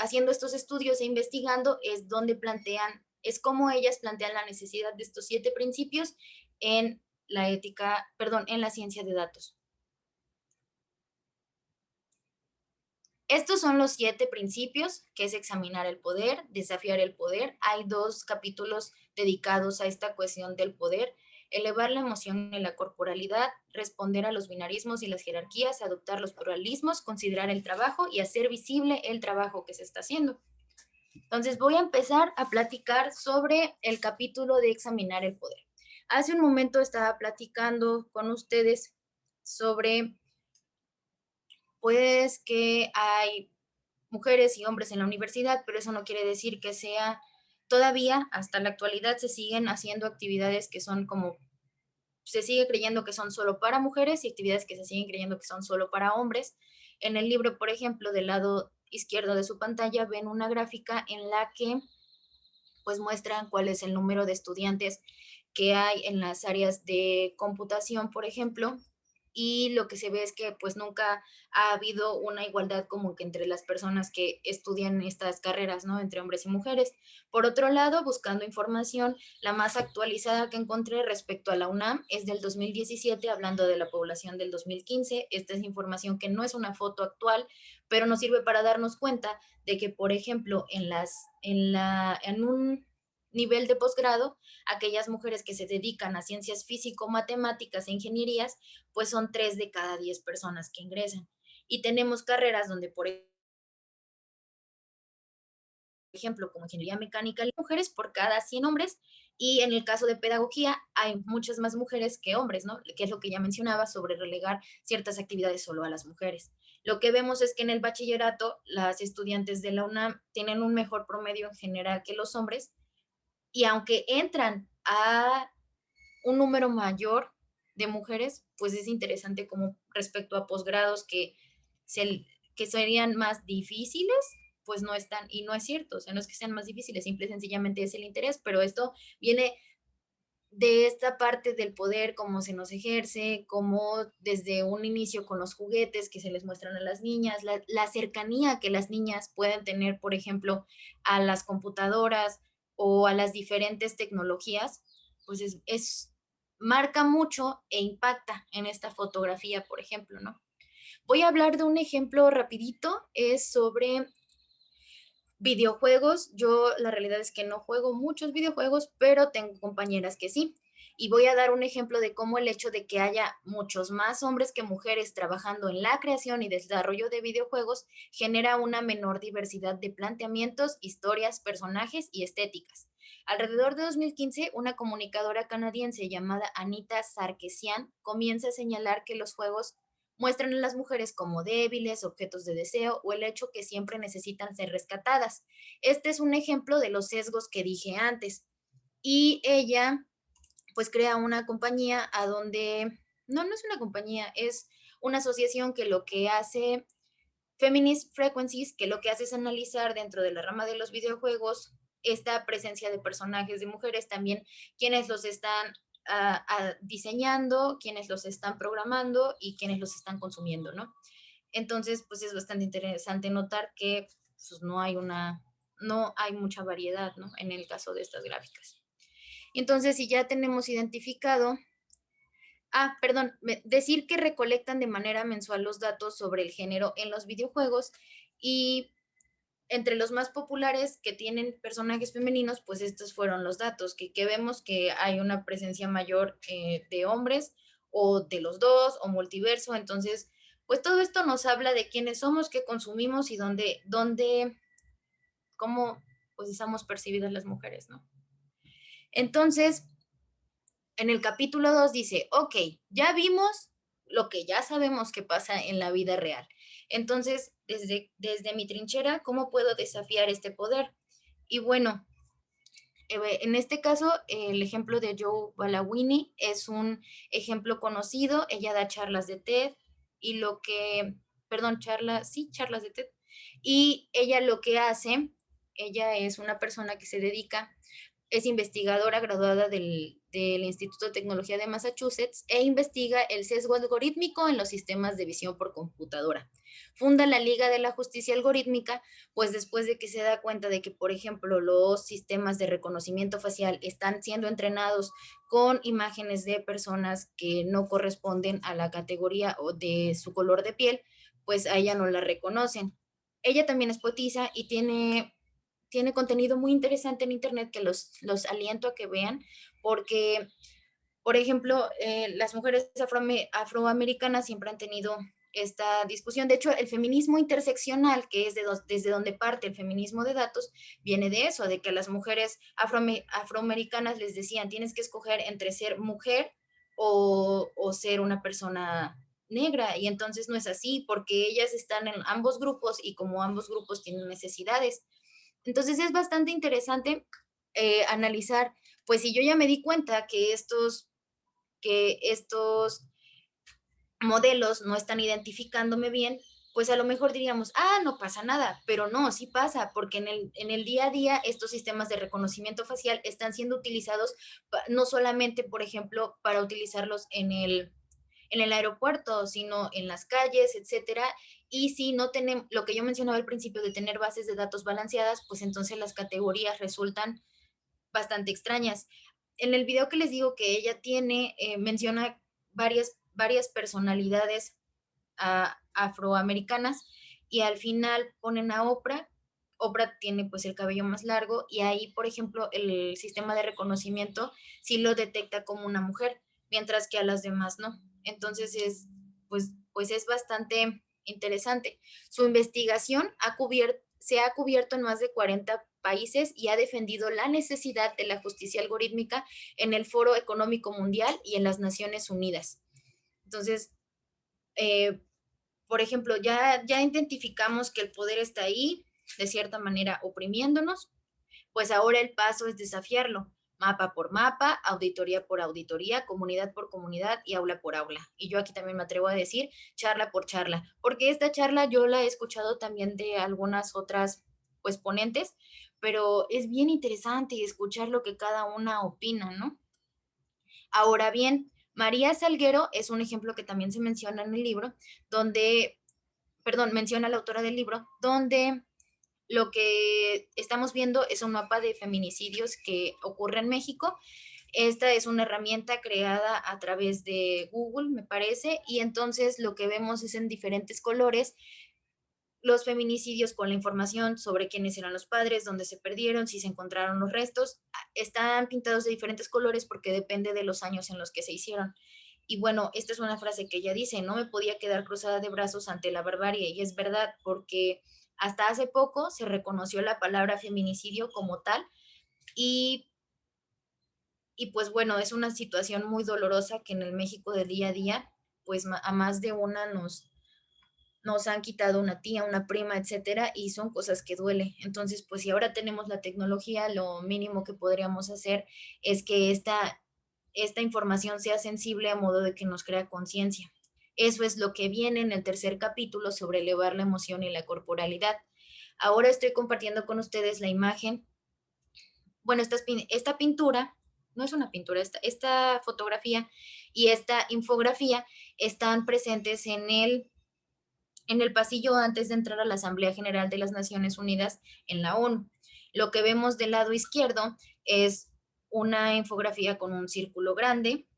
haciendo estos estudios e investigando es como ellas plantean la necesidad de estos 7 principios en la ética, perdón, en la ciencia de datos. Estos son los 7 principios, que es examinar el poder, desafiar el poder. Hay 2 capítulos dedicados a esta cuestión del poder: elevar la emoción y la corporalidad, responder a los binarismos y las jerarquías, adoptar los pluralismos, considerar el trabajo y hacer visible el trabajo que se está haciendo. Entonces voy a empezar a platicar sobre el capítulo de examinar el poder. Hace un momento estaba platicando con ustedes sobre pues que hay mujeres y hombres en la universidad, pero eso no quiere decir que sea todavía, hasta la actualidad se siguen haciendo actividades que son como, se sigue creyendo que son solo para mujeres y actividades que se siguen creyendo que son solo para hombres. En el libro, por ejemplo, del lado izquierdo de su pantalla ven una gráfica en la que pues muestran cuál es el número de estudiantes que hay en las áreas de computación, por ejemplo, y lo que se ve es que pues nunca ha habido una igualdad como que entre las personas que estudian estas carreras, ¿no? Entre hombres y mujeres. Por otro lado, buscando información, la más actualizada que encontré respecto a la UNAM es del 2017, hablando de la población del 2015. Esta es información que no es una foto actual, pero nos sirve para darnos cuenta de que, por ejemplo, en un nivel de posgrado, aquellas mujeres que se dedican a ciencias físico-matemáticas e ingenierías, pues son 3 de cada 10 personas que ingresan. Y tenemos carreras donde, por ejemplo, como ingeniería mecánica, hay mujeres por cada 100 hombres, y en el caso de pedagogía hay muchas más mujeres que hombres, ¿no? Que es lo que ya mencionaba sobre relegar ciertas actividades solo a las mujeres. Lo que vemos es que en el bachillerato las estudiantes de la UNAM tienen un mejor promedio en general que los hombres, y aunque entran a un número mayor de mujeres, pues es interesante como respecto a posgrados se, que serían más difíciles, pues no están, y no es cierto, o sea, no es que sean más difíciles, simple y sencillamente es el interés, pero esto viene de esta parte del poder, cómo se nos ejerce, cómo desde un inicio con los juguetes que se les muestran a las niñas, la cercanía que las niñas pueden tener, por ejemplo, a las computadoras o a las diferentes tecnologías, pues marca mucho e impacta en esta fotografía, por ejemplo, ¿no? Voy a hablar de un ejemplo rapidito, es sobre videojuegos. Yo la realidad es que no juego muchos videojuegos, pero tengo compañeras que sí. Y voy a dar un ejemplo de cómo el hecho de que haya muchos más hombres que mujeres trabajando en la creación y desarrollo de videojuegos genera una menor diversidad de planteamientos, historias, personajes y estéticas. Alrededor de 2015, una comunicadora canadiense llamada Anita Sarkeesian comienza a señalar que los juegos muestran a las mujeres como débiles, objetos de deseo o el hecho que siempre necesitan ser rescatadas. Este es un ejemplo de los sesgos que dije antes. Y ella pues crea una compañía a donde, no, no es una compañía, es una asociación que lo que hace, Feminist Frequencies, que lo que hace es analizar dentro de la rama de los videojuegos esta presencia de personajes de mujeres, también quienes los están diseñando, quienes los están programando y quienes los están consumiendo, ¿no? Entonces, pues es bastante interesante notar que pues, no hay mucha variedad, ¿no? En el caso de estas gráficas. Entonces, si ya tenemos identificado, perdón, decir que recolectan de manera mensual los datos sobre el género en los videojuegos y entre los más populares que tienen personajes femeninos, pues estos fueron los datos, que vemos que hay una presencia mayor de hombres o de los dos o multiverso. Entonces, pues todo esto nos habla de quiénes somos, qué consumimos y cómo pues estamos percibidas las mujeres, ¿no? Entonces, en el capítulo 2 dice, ok, ya vimos lo que ya sabemos que pasa en la vida real. Entonces, desde mi trinchera, ¿cómo puedo desafiar este poder? Y bueno, en este caso, el ejemplo de Joe Balawini es un ejemplo conocido. Ella da charlas de TED y charlas de TED. Y ella lo que hace, ella es una persona que se dedica, es investigadora graduada del Instituto de Tecnología de Massachusetts e investiga el sesgo algorítmico en los sistemas de visión por computadora. Funda la Liga de la Justicia Algorítmica, pues después de que se da cuenta de que, por ejemplo, los sistemas de reconocimiento facial están siendo entrenados con imágenes de personas que no corresponden a la categoría o de su color de piel, pues a ella no la reconocen. Ella también es poetisa y tiene contenido muy interesante en internet que los aliento a que vean, porque, por ejemplo, las mujeres afroamericanas siempre han tenido esta discusión. De hecho, el feminismo interseccional, que es desde donde parte el feminismo de datos, viene de eso, de que a las mujeres afroamericanas les decían, tienes que escoger entre ser mujer o ser una persona negra, y entonces no es así, porque ellas están en ambos grupos y como ambos grupos tienen necesidades. Entonces es bastante interesante analizar, pues si yo ya me di cuenta que estos modelos no están identificándome bien, pues a lo mejor diríamos, no pasa nada, pero no, sí pasa, porque en el día a día estos sistemas de reconocimiento facial están siendo utilizados no solamente, por ejemplo, para utilizarlos en el aeropuerto, sino en las calles, etcétera. Y si no tenemos, lo que yo mencionaba al principio de tener bases de datos balanceadas, pues entonces las categorías resultan bastante extrañas. En el video que les digo que ella tiene, menciona varias personalidades afroamericanas y al final ponen a Oprah. Oprah tiene pues el cabello más largo y ahí, por ejemplo, el sistema de reconocimiento sí lo detecta como una mujer, mientras que a las demás no. Entonces pues es bastante interesante. Su investigación se ha cubierto en más de 40 países y ha defendido la necesidad de la justicia algorítmica en el Foro Económico Mundial y en las Naciones Unidas. Entonces, eh, por ejemplo, ya identificamos que el poder está ahí, de cierta manera, oprimiéndonos, pues ahora el paso es desafiarlo. mapa por mapa, auditoría por auditoría, comunidad por comunidad y aula por aula. Y yo aquí también me atrevo a decir charla por charla, porque esta charla yo la he escuchado también de algunas otras pues ponentes, pero es bien interesante escuchar lo que cada una opina, ¿no? Ahora bien, María Salguero es un ejemplo que también se menciona en el libro, donde, perdón, menciona la autora del libro, donde lo que estamos viendo es un mapa de feminicidios que ocurre en México. Esta es una herramienta creada a través de Google, me parece, y entonces lo que vemos es en diferentes colores los feminicidios con la información sobre quiénes eran los padres, dónde se perdieron, si se encontraron los restos. Están pintados de diferentes colores porque depende de los años en los que se hicieron. Y bueno, esta es una frase que ella dice, no me podía quedar cruzada de brazos ante la barbarie, y es verdad, porque hasta hace poco se reconoció la palabra feminicidio como tal, y, y pues bueno, es una situación muy dolorosa que en el México de día a día, pues a más de una nos han quitado una tía, una prima, etcétera, y son cosas que duele. Entonces, pues si ahora tenemos la tecnología, lo mínimo que podríamos hacer es que esta información sea sensible a modo de que nos crea conciencia. Eso es lo que viene en el tercer capítulo sobre elevar la emoción y la corporalidad. Ahora estoy compartiendo con ustedes la imagen. Bueno, esta pintura, no es una pintura, esta fotografía y esta infografía están presentes en el pasillo antes de entrar a la Asamblea General de las Naciones Unidas en la ONU. Lo que vemos del lado izquierdo es una infografía con un círculo grande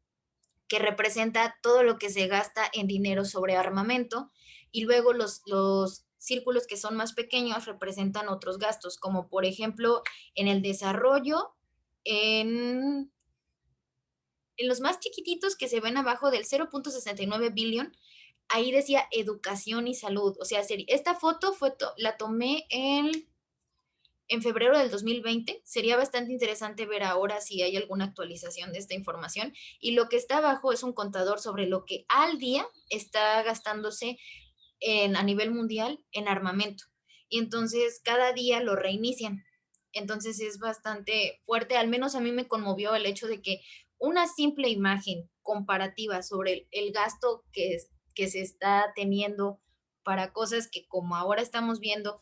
que representa todo lo que se gasta en dinero sobre armamento, y luego los círculos que son más pequeños representan otros gastos, como por ejemplo en el desarrollo, en, en los más chiquititos que se ven abajo del 0.69 billón, ahí decía educación y salud. O sea, esta foto la tomé en febrero del 2020. Sería bastante interesante ver ahora si hay alguna actualización de esta información. Y lo que está abajo es un contador sobre lo que al día está gastándose a nivel mundial en armamento. Y entonces cada día lo reinician. Entonces es bastante fuerte, al menos a mí me conmovió el hecho de que una simple imagen comparativa sobre el gasto que se está teniendo para cosas que como ahora estamos viendo,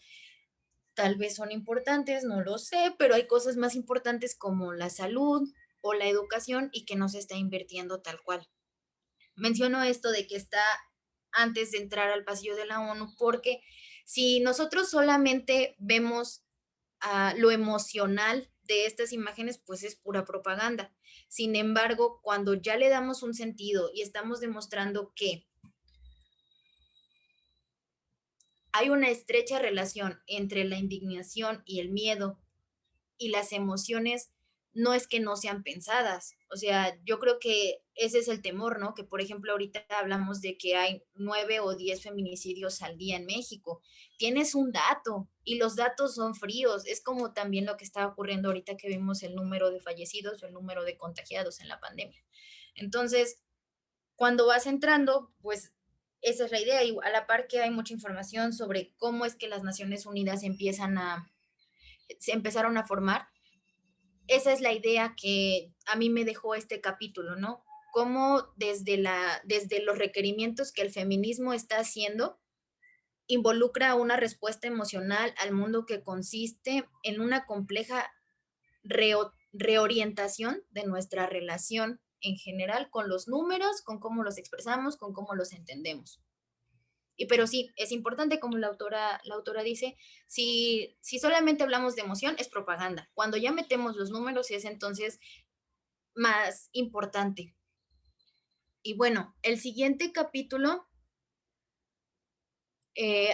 tal vez son importantes, no lo sé, pero hay cosas más importantes como la salud o la educación y que no se está invirtiendo tal cual. Menciono esto de que está antes de entrar al pasillo de la ONU porque si nosotros solamente vemos lo emocional de estas imágenes, pues es pura propaganda. Sin embargo, cuando ya le damos un sentido y estamos demostrando que hay una estrecha relación entre la indignación y el miedo y las emociones, no es que no sean pensadas. O sea, yo creo que ese es el temor, ¿no? Que por ejemplo ahorita hablamos de que hay 9 o 10 feminicidios al día en México. Tienes un dato y los datos son fríos. Es como también lo que está ocurriendo ahorita que vimos el número de fallecidos o el número de contagiados en la pandemia. Entonces, cuando vas entrando, pues esa es la idea. Y a la par que hay mucha información sobre cómo es que las Naciones Unidas se empezaron a formar, esa es la idea que a mí me dejó este capítulo, ¿no? Cómo desde los requerimientos que el feminismo está haciendo, involucra una respuesta emocional al mundo que consiste en una compleja reorientación de nuestra relación en general con los números, con cómo los expresamos, con cómo los entendemos. Pero sí, es importante, como la autora dice, si solamente hablamos de emoción, es propaganda. Cuando ya metemos los números, es entonces más importante. Y bueno, el siguiente capítulo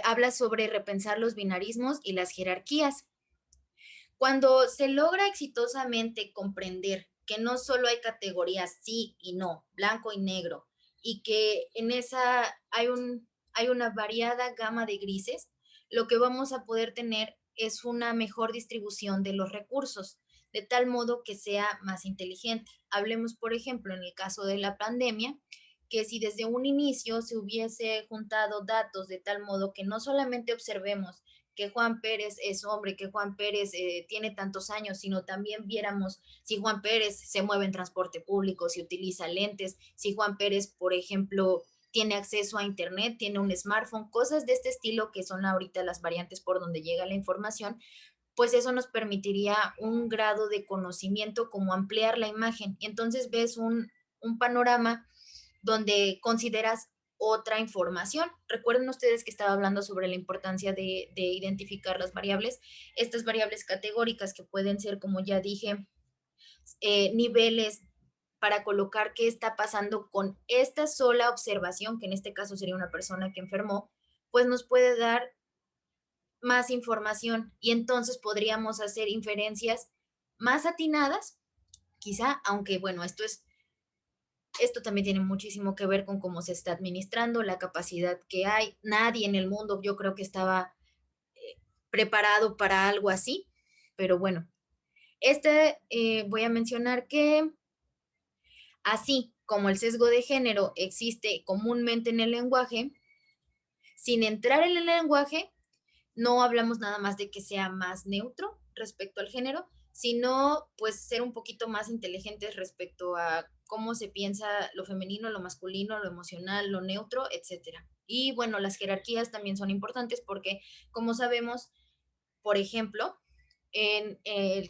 habla sobre repensar los binarismos y las jerarquías. Cuando se logra exitosamente comprender que no solo hay categorías sí y no, blanco y negro, y que en esa hay una variada gama de grises, lo que vamos a poder tener es una mejor distribución de los recursos, de tal modo que sea más inteligente. Hablemos, por ejemplo, en el caso de la pandemia, que si desde un inicio se hubiese juntado datos de tal modo que no solamente observemos que Juan Pérez es hombre, que Juan Pérez tiene tantos años, sino también viéramos si Juan Pérez se mueve en transporte público, si utiliza lentes, si Juan Pérez, por ejemplo, tiene acceso a internet, tiene un smartphone, cosas de este estilo que son ahorita las variantes por donde llega la información, pues eso nos permitiría un grado de conocimiento como ampliar la imagen. Y entonces ves un panorama donde consideras otra información. Recuerden ustedes que estaba hablando sobre la importancia de identificar las variables, estas variables categóricas que pueden ser, como ya dije, niveles para colocar qué está pasando con esta sola observación, que en este caso sería una persona que enfermó, pues nos puede dar más información y entonces podríamos hacer inferencias más atinadas, quizá, aunque bueno, esto también tiene muchísimo que ver con cómo se está administrando, la capacidad que hay. Nadie en el mundo yo creo que estaba preparado para algo así, pero bueno, voy a mencionar que así como el sesgo de género existe comúnmente en el lenguaje, sin entrar en el lenguaje, no hablamos nada más de que sea más neutro respecto al género, sino pues ser un poquito más inteligentes respecto a cómo se piensa lo femenino, lo masculino, lo emocional, lo neutro, etcétera. Y bueno, las jerarquías también son importantes porque, como sabemos, por ejemplo, en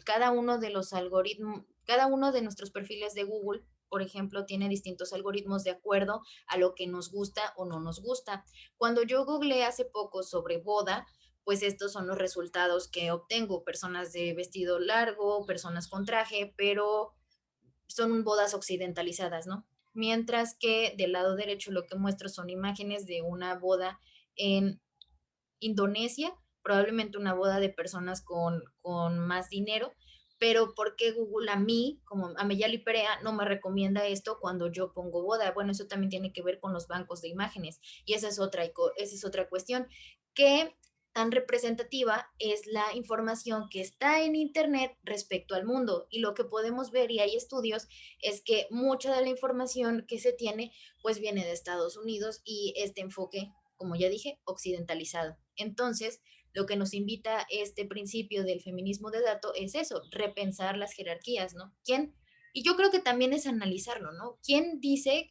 cada uno de los algoritmos, cada uno de nuestros perfiles de Google, por ejemplo, tiene distintos algoritmos de acuerdo a lo que nos gusta o no nos gusta. Cuando yo googleé hace poco sobre boda, pues estos son los resultados que obtengo, personas de vestido largo, personas con traje, pero son bodas occidentalizadas, ¿no? Mientras que del lado derecho lo que muestro son imágenes de una boda en Indonesia, probablemente una boda de personas con más dinero, pero ¿por qué Google a mí, como a Meyali Perea, no me recomienda esto cuando yo pongo boda? Bueno, eso también tiene que ver con los bancos de imágenes y esa es otra cuestión. ¿Qué tan representativa es la información que está en Internet respecto al mundo? Y lo que podemos ver, y hay estudios, es que mucha de la información que se tiene, pues viene de Estados Unidos y este enfoque, como ya dije, occidentalizado. Entonces, lo que nos invita este principio del feminismo de dato es eso, repensar las jerarquías, ¿no? ¿Quién? Y yo creo que también es analizarlo, ¿no? ¿Quién dice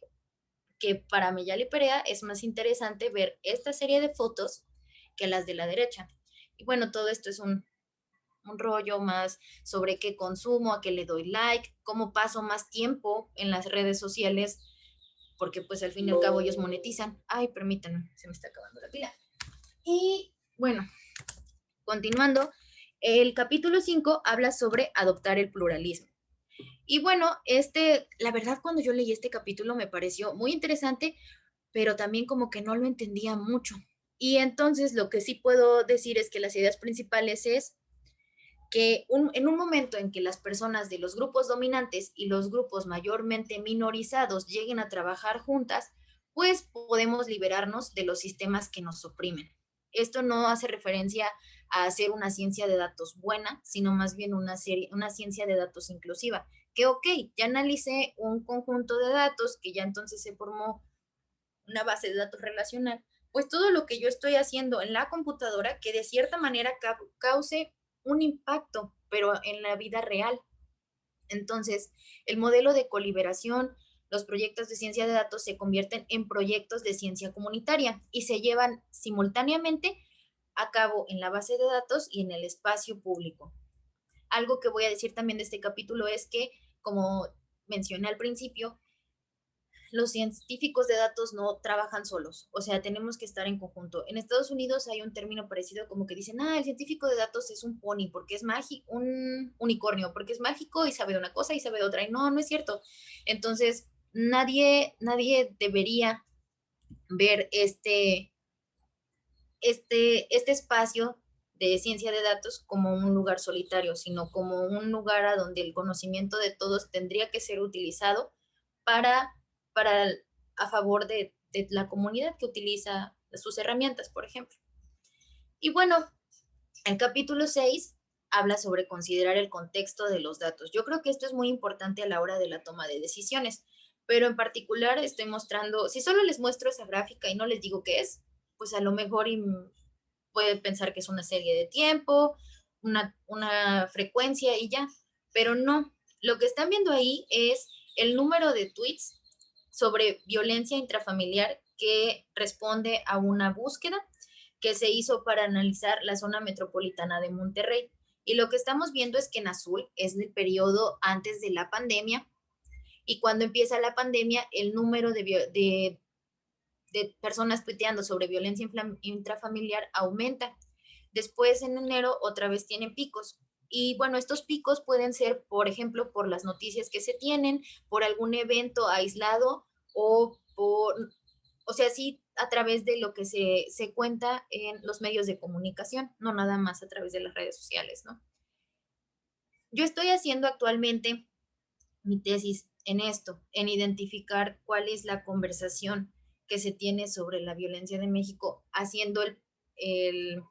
que para Meyali Perea es más interesante ver esta serie de fotos que las de la derecha? Y bueno, todo esto es un rollo más sobre qué consumo, a qué le doy like, cómo paso más tiempo en las redes sociales, porque pues al fin y al cabo ellos monetizan. Ay, permítanme, se me está acabando la pila. Y bueno, continuando, el capítulo 5 habla sobre adoptar el pluralismo. Y bueno, la verdad cuando yo leí este capítulo me pareció muy interesante, pero también como que no lo entendía mucho. Y entonces lo que sí puedo decir es que las ideas principales es que en un momento en que las personas de los grupos dominantes y los grupos mayormente minorizados lleguen a trabajar juntas, pues podemos liberarnos de los sistemas que nos oprimen. Esto no hace referencia a hacer una ciencia de datos buena, sino más bien una ciencia de datos inclusiva. Que ok, ya analicé un conjunto de datos, que ya entonces se formó una base de datos relacional, pues todo lo que yo estoy haciendo en la computadora que de cierta manera cause un impacto, pero en la vida real. Entonces, el modelo de coliberación, los proyectos de ciencia de datos se convierten en proyectos de ciencia comunitaria y se llevan simultáneamente a cabo en la base de datos y en el espacio público. Algo que voy a decir también de este capítulo es que, como mencioné al principio, los científicos de datos no trabajan solos, o sea, tenemos que estar en conjunto. En Estados Unidos hay un término parecido como que dicen, el científico de datos es un pony porque es mágico, un unicornio porque es mágico y sabe de una cosa y sabe de otra, y no, no es cierto. Entonces, nadie debería ver este espacio de ciencia de datos como un lugar solitario, sino como un lugar a donde el conocimiento de todos tendría que ser utilizado para, para a favor de la comunidad que utiliza sus herramientas, por ejemplo. Y bueno, el capítulo 6 habla sobre considerar el contexto de los datos. Yo creo que esto es muy importante a la hora de la toma de decisiones, pero en particular estoy mostrando, si solo les muestro esa gráfica y no les digo qué es, pues a lo mejor puede pensar que es una serie de tiempo, una frecuencia y ya, pero no. Lo que están viendo ahí es el número de tweets sobre violencia intrafamiliar que responde a una búsqueda que se hizo para analizar la zona metropolitana de Monterrey. Y lo que estamos viendo es que en azul es el periodo antes de la pandemia y cuando empieza la pandemia el número de personas tuiteando sobre violencia intrafamiliar aumenta. Después en enero otra vez tienen picos. Y bueno, estos picos pueden ser, por ejemplo, por las noticias que se tienen, por algún evento aislado o sea, sí a través de lo que se cuenta en los medios de comunicación, no nada más a través de las redes sociales, ¿no? Yo estoy haciendo actualmente mi tesis en esto, en identificar cuál es la conversación que se tiene sobre la violencia de México, haciendo el,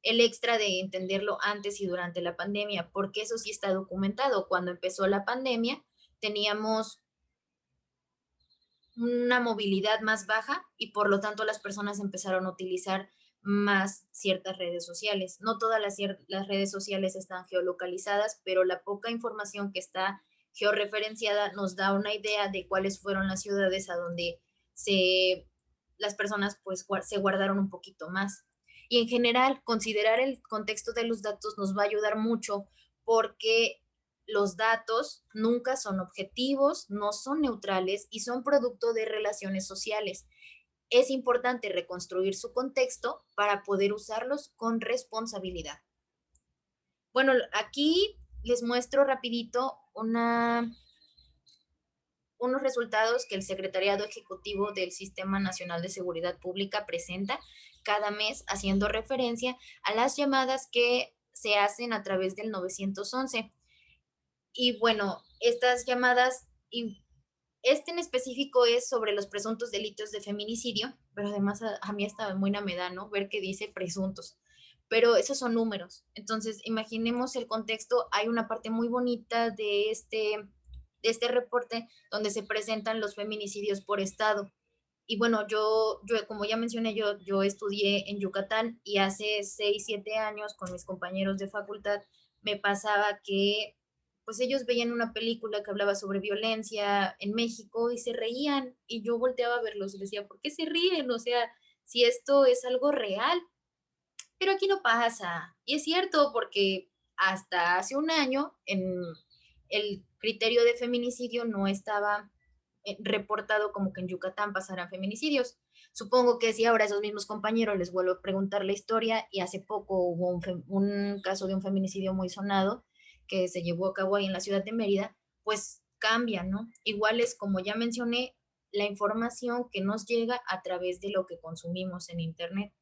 el extra de entenderlo antes y durante la pandemia, porque eso sí está documentado. Cuando empezó la pandemia, teníamos una movilidad más baja y por lo tanto las personas empezaron a utilizar más ciertas redes sociales. No todas las redes sociales están geolocalizadas, pero la poca información que está georreferenciada nos da una idea de cuáles fueron las ciudades a donde se, las personas pues se guardaron un poquito más. Y en general, considerar el contexto de los datos nos va a ayudar mucho porque los datos nunca son objetivos, no son neutrales y son producto de relaciones sociales. Es importante reconstruir su contexto para poder usarlos con responsabilidad. Bueno, aquí les muestro rapidito unos resultados que el Secretariado Ejecutivo del Sistema Nacional de Seguridad Pública presenta cada mes haciendo referencia a las llamadas que se hacen a través del 911. Y bueno, estas llamadas, y este en específico es sobre los presuntos delitos de feminicidio, pero además a mí hasta muy me da, ¿no? Ver que dice presuntos, pero esos son números. Entonces, imaginemos el contexto, hay una parte muy bonita de este reporte donde se presentan los feminicidios por estado. Y bueno, yo como ya mencioné, yo estudié en Yucatán y hace 6 7 años con mis compañeros de facultad me pasaba que pues ellos veían una película que hablaba sobre violencia en México y se reían y yo volteaba a verlos y decía, ¿por qué se ríen? O sea, si esto es algo real, pero aquí no pasa. Y es cierto porque hasta hace un año el criterio de feminicidio no estaba reportado como que en Yucatán pasaran feminicidios. Supongo que si ahora esos mismos compañeros les vuelvo a preguntar la historia y hace poco hubo un caso de un feminicidio muy sonado que se llevó a cabo ahí en la ciudad de Mérida, pues cambia, ¿no? Igual es como ya mencioné, la información que nos llega a través de lo que consumimos en Internet.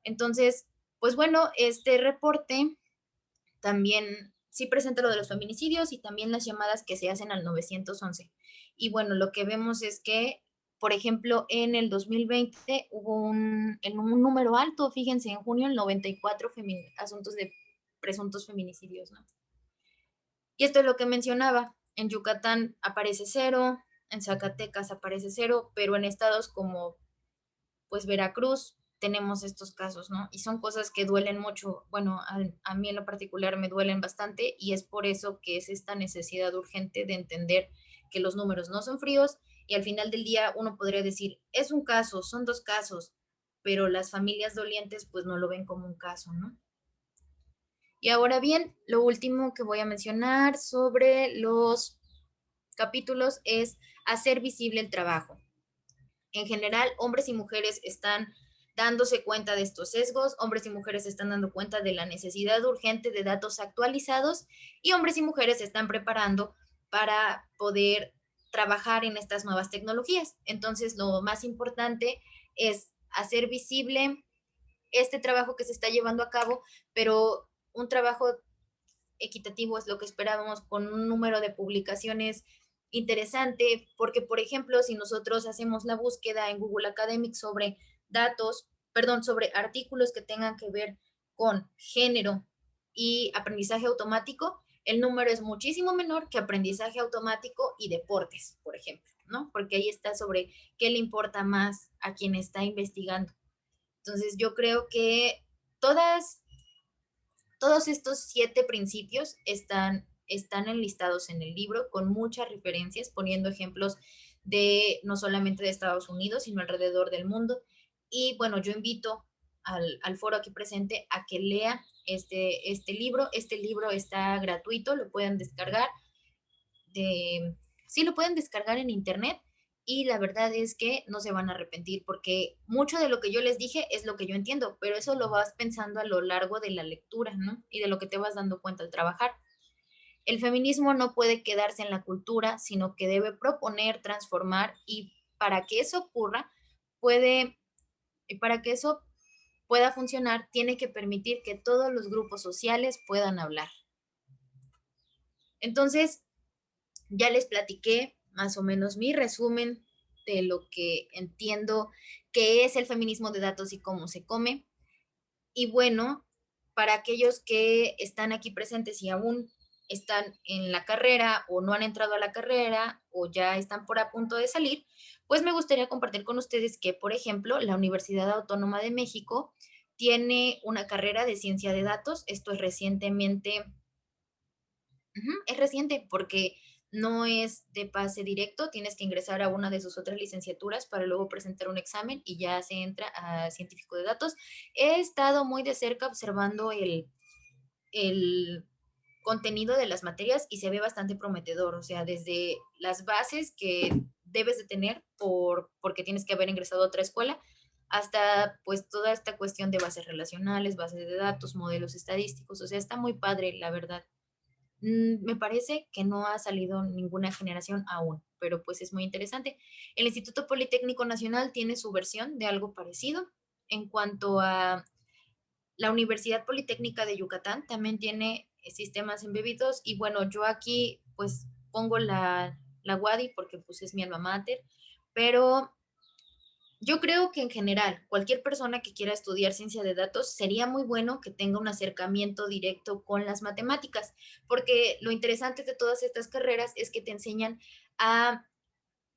Entonces, pues bueno, este reporte también sí presenta lo de los feminicidios y también las llamadas que se hacen al 911. Y bueno, lo que vemos es que, por ejemplo, en el 2020 hubo en un número alto, fíjense, en junio el 94 asuntos de presuntos feminicidios, ¿no? Y esto es lo que mencionaba, en Yucatán aparece cero, en Zacatecas aparece cero, pero en estados como pues Veracruz tenemos estos casos, ¿no? Y son cosas que duelen mucho. Bueno, a mí en lo particular me duelen bastante y es por eso que es esta necesidad urgente de entender que los números no son fríos y al final del día uno podría decir, es un caso, son dos casos, pero las familias dolientes pues no lo ven como un caso, ¿no? Y ahora bien, lo último que voy a mencionar sobre los capítulos es hacer visible el trabajo. En general, hombres y mujeres están dándose cuenta de estos sesgos, hombres y mujeres se están dando cuenta de la necesidad urgente de datos actualizados y hombres y mujeres se están preparando para poder trabajar en estas nuevas tecnologías. Entonces, lo más importante es hacer visible este trabajo que se está llevando a cabo, pero un trabajo equitativo es lo que esperábamos con un número de publicaciones interesante, porque por ejemplo, si nosotros hacemos la búsqueda en Google Academic sobre sobre artículos que tengan que ver con género y aprendizaje automático, el número es muchísimo menor que aprendizaje automático y deportes, por ejemplo, ¿no? Porque ahí está sobre qué le importa más a quien está investigando. Entonces, yo creo que todas, todos estos 7 principios están enlistados en el libro con muchas referencias, poniendo ejemplos de no solamente de Estados Unidos, sino alrededor del mundo. Y bueno, yo invito al foro aquí presente a que lea este libro. Este libro está gratuito, lo pueden descargar sí, lo pueden descargar en internet y la verdad es que no se van a arrepentir porque mucho de lo que yo les dije es lo que yo entiendo, pero eso lo vas pensando a lo largo de la lectura, ¿no? Y de lo que te vas dando cuenta al trabajar. El feminismo no puede quedarse en la cultura, sino que debe proponer, transformar y para que eso ocurra, puede, y para que eso pueda funcionar, tiene que permitir que todos los grupos sociales puedan hablar. Entonces, ya les platiqué más o menos mi resumen de lo que entiendo que es el feminismo de datos y cómo se come. Y bueno, para aquellos que están aquí presentes y aún están en la carrera o no han entrado a la carrera o ya están por a punto de salir, pues me gustaría compartir con ustedes que, por ejemplo, la Universidad Autónoma de México tiene una carrera de ciencia de datos. Esto es recientemente, es reciente porque no es de pase directo, tienes que ingresar a una de sus otras licenciaturas para luego presentar un examen y ya se entra a científico de datos. He estado muy de cerca observando el contenido de las materias y se ve bastante prometedor, o sea, desde las bases que debes de tener porque tienes que haber ingresado a otra escuela, hasta pues toda esta cuestión de bases relacionales, bases de datos, modelos estadísticos, o sea, está muy padre, la verdad. Me parece que no ha salido ninguna generación aún, pero pues es muy interesante. El Instituto Politécnico Nacional tiene su versión de algo parecido. En cuanto a la Universidad Politécnica de Yucatán, también tiene sistemas embebidos y bueno, yo aquí pues pongo la UADY porque pues es mi alma mater, pero yo creo que en general, cualquier persona que quiera estudiar ciencia de datos sería muy bueno que tenga un acercamiento directo con las matemáticas, porque lo interesante de todas estas carreras es que te enseñan a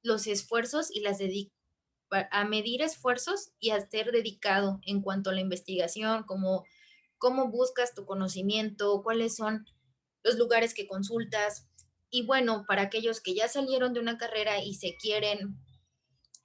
los esfuerzos y a medir esfuerzos y a ser dedicado en cuanto a la investigación, como cómo buscas tu conocimiento, cuáles son los lugares que consultas. Y bueno, para aquellos que ya salieron de una carrera y se quieren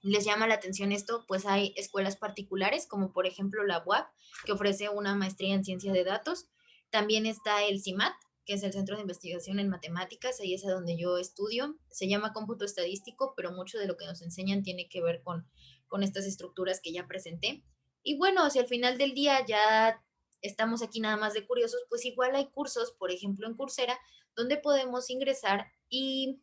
les llama la atención esto, pues hay escuelas particulares, como por ejemplo la UAP, que ofrece una maestría en ciencia de datos. También está el CIMAT, que es el Centro de Investigación en Matemáticas, ahí es a donde yo estudio. Se llama cómputo estadístico, pero mucho de lo que nos enseñan tiene que ver con estas estructuras que ya presenté. Y bueno, si al final del día ya estamos aquí nada más de curiosos, pues igual hay cursos, por ejemplo en Coursera, donde podemos ingresar y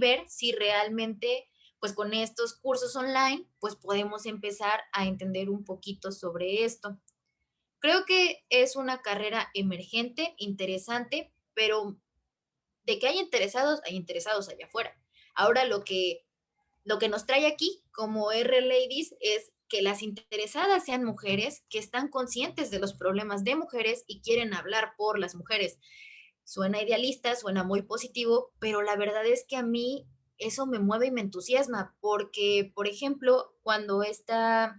ver si realmente pues con estos cursos online, pues podemos empezar a entender un poquito sobre esto. Creo que es una carrera emergente, interesante, pero de que hay interesados allá afuera. Ahora lo que nos trae aquí como R Ladies es que las interesadas sean mujeres que están conscientes de los problemas de mujeres y quieren hablar por las mujeres. Suena idealista, suena muy positivo, pero la verdad es que a mí eso me mueve y me entusiasma, porque, por ejemplo, cuando estas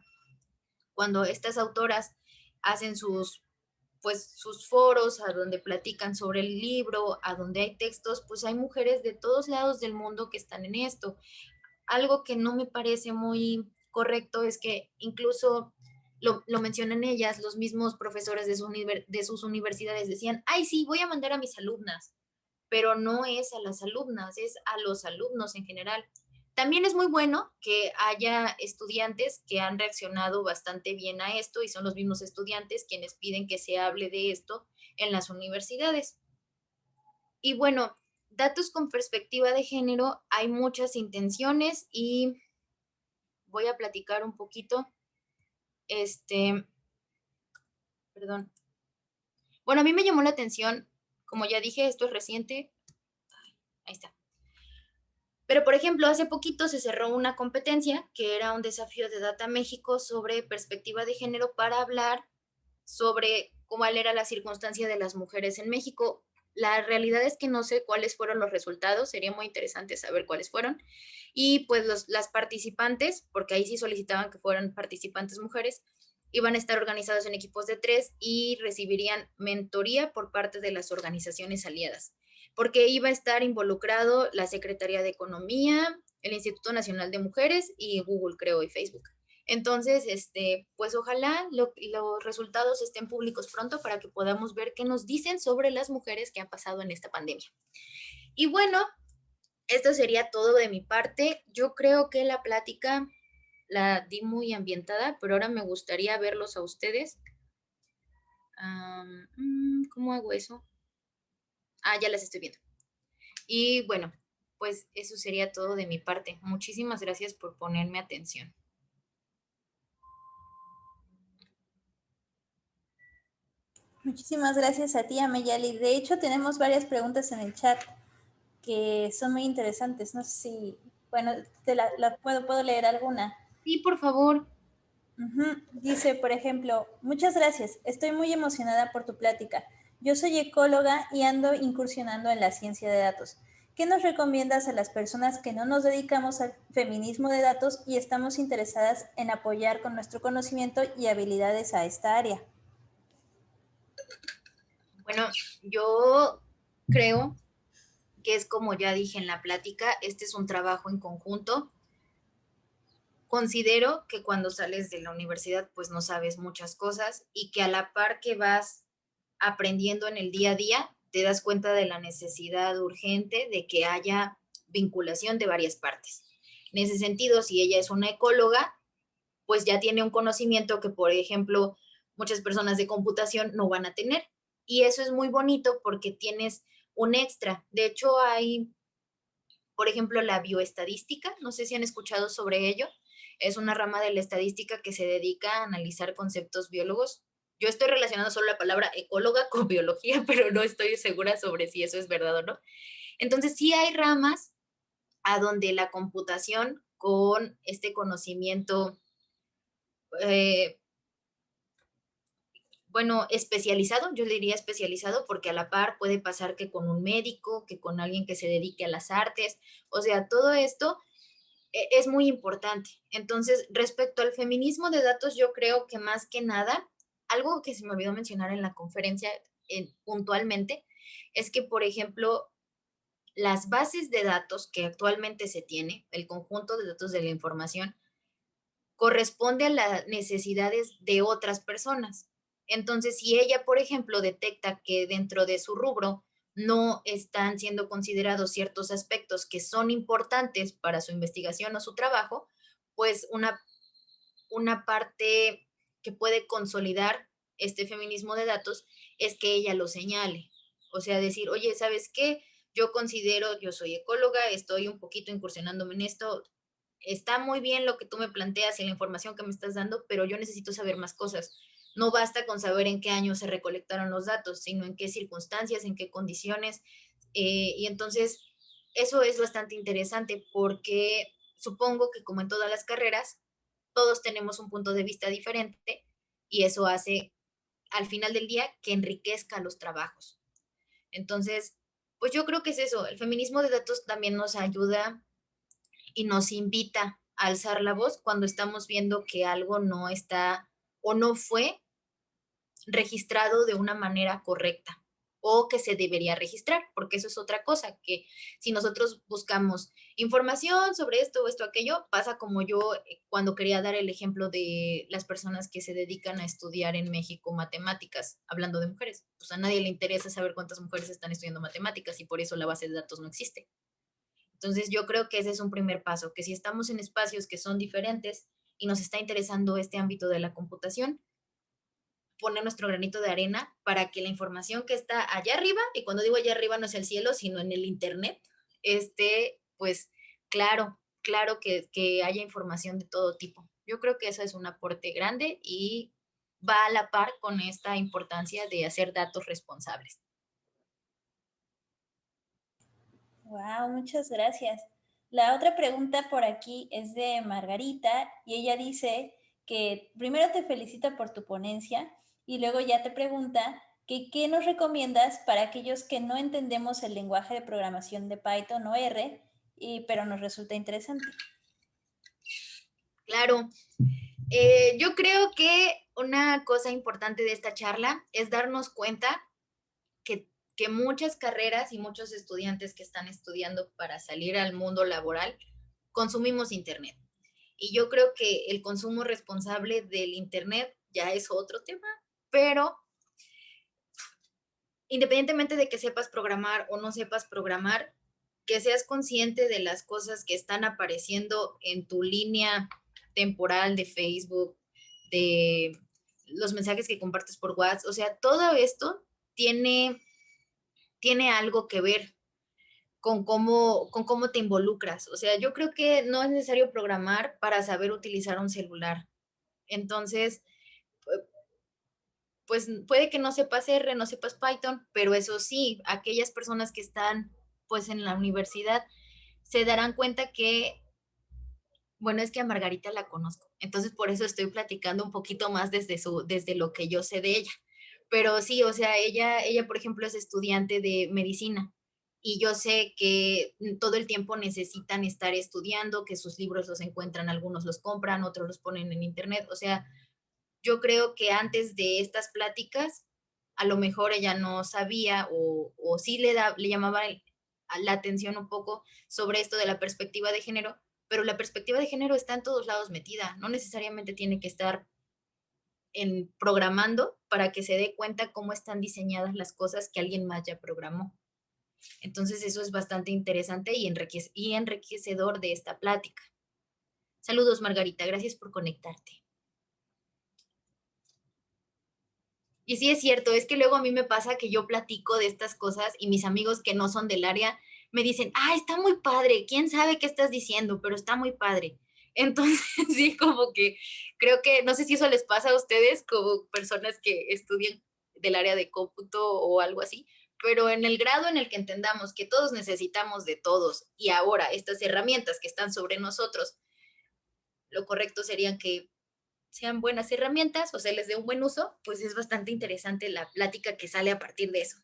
autoras hacen sus foros a donde platican sobre el libro, a donde hay textos, pues hay mujeres de todos lados del mundo que están en esto. Algo que no me parece muy correcto es que incluso lo mencionan ellas, los mismos profesores de sus universidades decían, ay, sí, voy a mandar a mis alumnas, pero no es a las alumnas, es a los alumnos en general. También es muy bueno que haya estudiantes que han reaccionado bastante bien a esto y son los mismos estudiantes quienes piden que se hable de esto en las universidades. Y bueno, datos con perspectiva de género, hay muchas intenciones y voy a platicar un poquito. Este, perdón. Bueno, a mí me llamó la atención, como ya dije, esto es reciente. Ahí está. Pero, por ejemplo, hace poquito se cerró una competencia que era un desafío de Data México sobre perspectiva de género para hablar sobre cómo era la circunstancia de las mujeres en México. La realidad es que no sé cuáles fueron los resultados, sería muy interesante saber cuáles fueron. Y pues las participantes, porque ahí sí solicitaban que fueran participantes mujeres, Iban a estar organizados en equipos de 3 y recibirían mentoría por parte de las organizaciones aliadas, porque iba a estar involucrado la Secretaría de Economía, el Instituto Nacional de Mujeres y Google, creo, y Facebook. Entonces, pues ojalá los resultados estén públicos pronto para que podamos ver qué nos dicen sobre las mujeres que han pasado en esta pandemia. Y bueno, esto sería todo de mi parte. Yo creo que la plática la di muy ambientada, pero ahora me gustaría verlos a ustedes. ¿Cómo hago eso? Ya las estoy viendo. Y bueno, pues eso sería todo de mi parte. Muchísimas gracias por ponerme atención. Muchísimas gracias a ti, Ameyali. De hecho, tenemos varias preguntas en el chat que son muy interesantes. No sé si, bueno, puedo leer alguna. Sí, por favor. Dice, por ejemplo, muchas gracias. Estoy muy emocionada por tu plática. Yo soy ecóloga y ando incursionando en la ciencia de datos. ¿Qué nos recomiendas a las personas que no nos dedicamos al feminismo de datos y estamos interesadas en apoyar con nuestro conocimiento y habilidades a esta área? Bueno, yo creo que es como ya dije en la plática, este es un trabajo en conjunto. Considero que cuando sales de la universidad pues no sabes muchas cosas y que a la par que vas aprendiendo en el día a día, te das cuenta de la necesidad urgente de que haya vinculación de varias partes. En ese sentido, si ella es una ecóloga, pues ya tiene un conocimiento que, por ejemplo, muchas personas de computación no van a tener. Y eso es muy bonito porque tienes un extra. De hecho, hay, por ejemplo, la bioestadística, no sé si han escuchado sobre ello. Es una rama de la estadística que se dedica a analizar conceptos biólogos. Yo estoy relacionando solo la palabra ecóloga con biología, pero no estoy segura sobre si eso es verdad o no. Entonces, sí hay ramas a donde la computación con este conocimiento, eh, bueno, especializado, yo diría especializado, porque a la par puede pasar que con un médico, que con alguien que se dedique a las artes, o sea, todo esto es muy importante. Entonces, respecto al feminismo de datos, yo creo que más que nada, algo que se me olvidó mencionar en la conferencia puntualmente, es que, por ejemplo, las bases de datos que actualmente se tiene, el conjunto de datos de la información, corresponde a las necesidades de otras personas. Entonces, si ella, por ejemplo, detecta que dentro de su rubro no están siendo considerados ciertos aspectos que son importantes para su investigación o su trabajo, pues una parte que puede consolidar este feminismo de datos es que ella lo señale. O sea, decir, oye, ¿sabes qué? Yo considero, yo soy ecóloga, estoy un poquito incursionándome en esto, está muy bien lo que tú me planteas y la información que me estás dando, pero yo necesito saber más cosas. No basta con saber en qué año se recolectaron los datos, sino en qué circunstancias, en qué condiciones. Y entonces, eso es bastante interesante porque supongo que como en todas las carreras, todos tenemos un punto de vista diferente y eso hace al final del día que enriquezca los trabajos. Entonces, pues yo creo que es eso, el feminismo de datos también nos ayuda y nos invita a alzar la voz cuando estamos viendo que algo no está o no fue registrado de una manera correcta o que se debería registrar, porque eso es otra cosa, que si nosotros buscamos información sobre esto o esto, aquello, pasa como yo cuando quería dar el ejemplo de las personas que se dedican a estudiar en México matemáticas, hablando de mujeres, pues a nadie le interesa saber cuántas mujeres están estudiando matemáticas y por eso la base de datos no existe. Entonces yo creo que ese es un primer paso, que si estamos en espacios que son diferentes y nos está interesando este ámbito de la computación, poner nuestro granito de arena para que la información que está allá arriba, y cuando digo allá arriba no es el cielo, sino en el Internet, pues claro que haya información de todo tipo. Yo creo que eso es un aporte grande y va a la par con esta importancia de hacer datos responsables. Wow, muchas gracias. La otra pregunta por aquí es de Margarita y ella dice que primero te felicita por tu ponencia y luego ya te pregunta que qué nos recomiendas para aquellos que no entendemos el lenguaje de programación de Python o R, pero nos resulta interesante. Claro. Yo creo que una cosa importante de esta charla es darnos cuenta que muchas carreras y muchos estudiantes que están estudiando para salir al mundo laboral consumimos Internet. Y yo creo que el consumo responsable del Internet ya es otro tema, pero independientemente de que sepas programar o no sepas programar, que seas consciente de las cosas que están apareciendo en tu línea temporal de Facebook, de los mensajes que compartes por WhatsApp, o sea, todo esto tiene, tiene algo que ver con cómo te involucras. O sea, yo creo que no es necesario programar para saber utilizar un celular. Entonces, pues puede que no sepas R, no sepas Python, pero eso sí, aquellas personas que están pues en la universidad se darán cuenta que, bueno, es que a Margarita la conozco, entonces por eso estoy platicando un poquito más desde lo que yo sé de ella. Pero sí, o sea, ella, por ejemplo, es estudiante de medicina y yo sé que todo el tiempo necesitan estar estudiando, que sus libros los encuentran, algunos los compran, otros los ponen en internet, o sea, yo creo que antes de estas pláticas, a lo mejor ella no sabía o sí le llamaba la atención un poco sobre esto de la perspectiva de género, pero la perspectiva de género está en todos lados metida, no necesariamente tiene que estar en programando para que se dé cuenta cómo están diseñadas las cosas que alguien más ya programó. Entonces eso es bastante interesante y enriquecedor de esta plática. Saludos, Margarita, gracias por conectarte. Y sí es cierto, es que luego a mí me pasa que yo platico de estas cosas y mis amigos que no son del área me dicen, ah, está muy padre, quién sabe qué estás diciendo, pero está muy padre. Entonces, sí, como que creo que, no sé si eso les pasa a ustedes como personas que estudian del área de cómputo o algo así, pero en el grado en el que entendamos que todos necesitamos de todos y ahora estas herramientas que están sobre nosotros, lo correcto sería que sean buenas herramientas o se les dé un buen uso, pues es bastante interesante la plática que sale a partir de eso.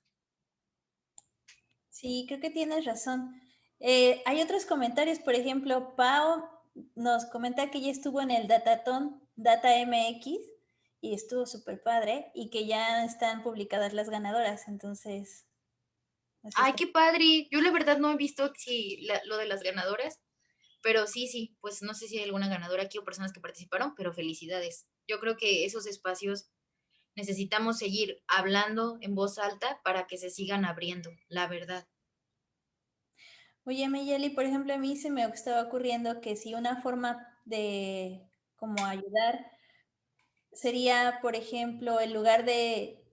Sí, creo que tienes razón. Hay otros comentarios, por ejemplo, Pau nos comenta que ella estuvo en el Dataton Data MX y estuvo súper padre y que ya están publicadas las ganadoras, entonces eso Ay, está. qué padre. Yo la verdad no he visto lo de las ganadoras, pero sí, pues no sé si hay alguna ganadora aquí o personas que participaron, pero felicidades. Yo creo que esos espacios necesitamos seguir hablando en voz alta para que se sigan abriendo, la verdad. Oye, Mayeli, por ejemplo, a mí se me estaba ocurriendo que si una forma de como ayudar sería, por ejemplo, en lugar de,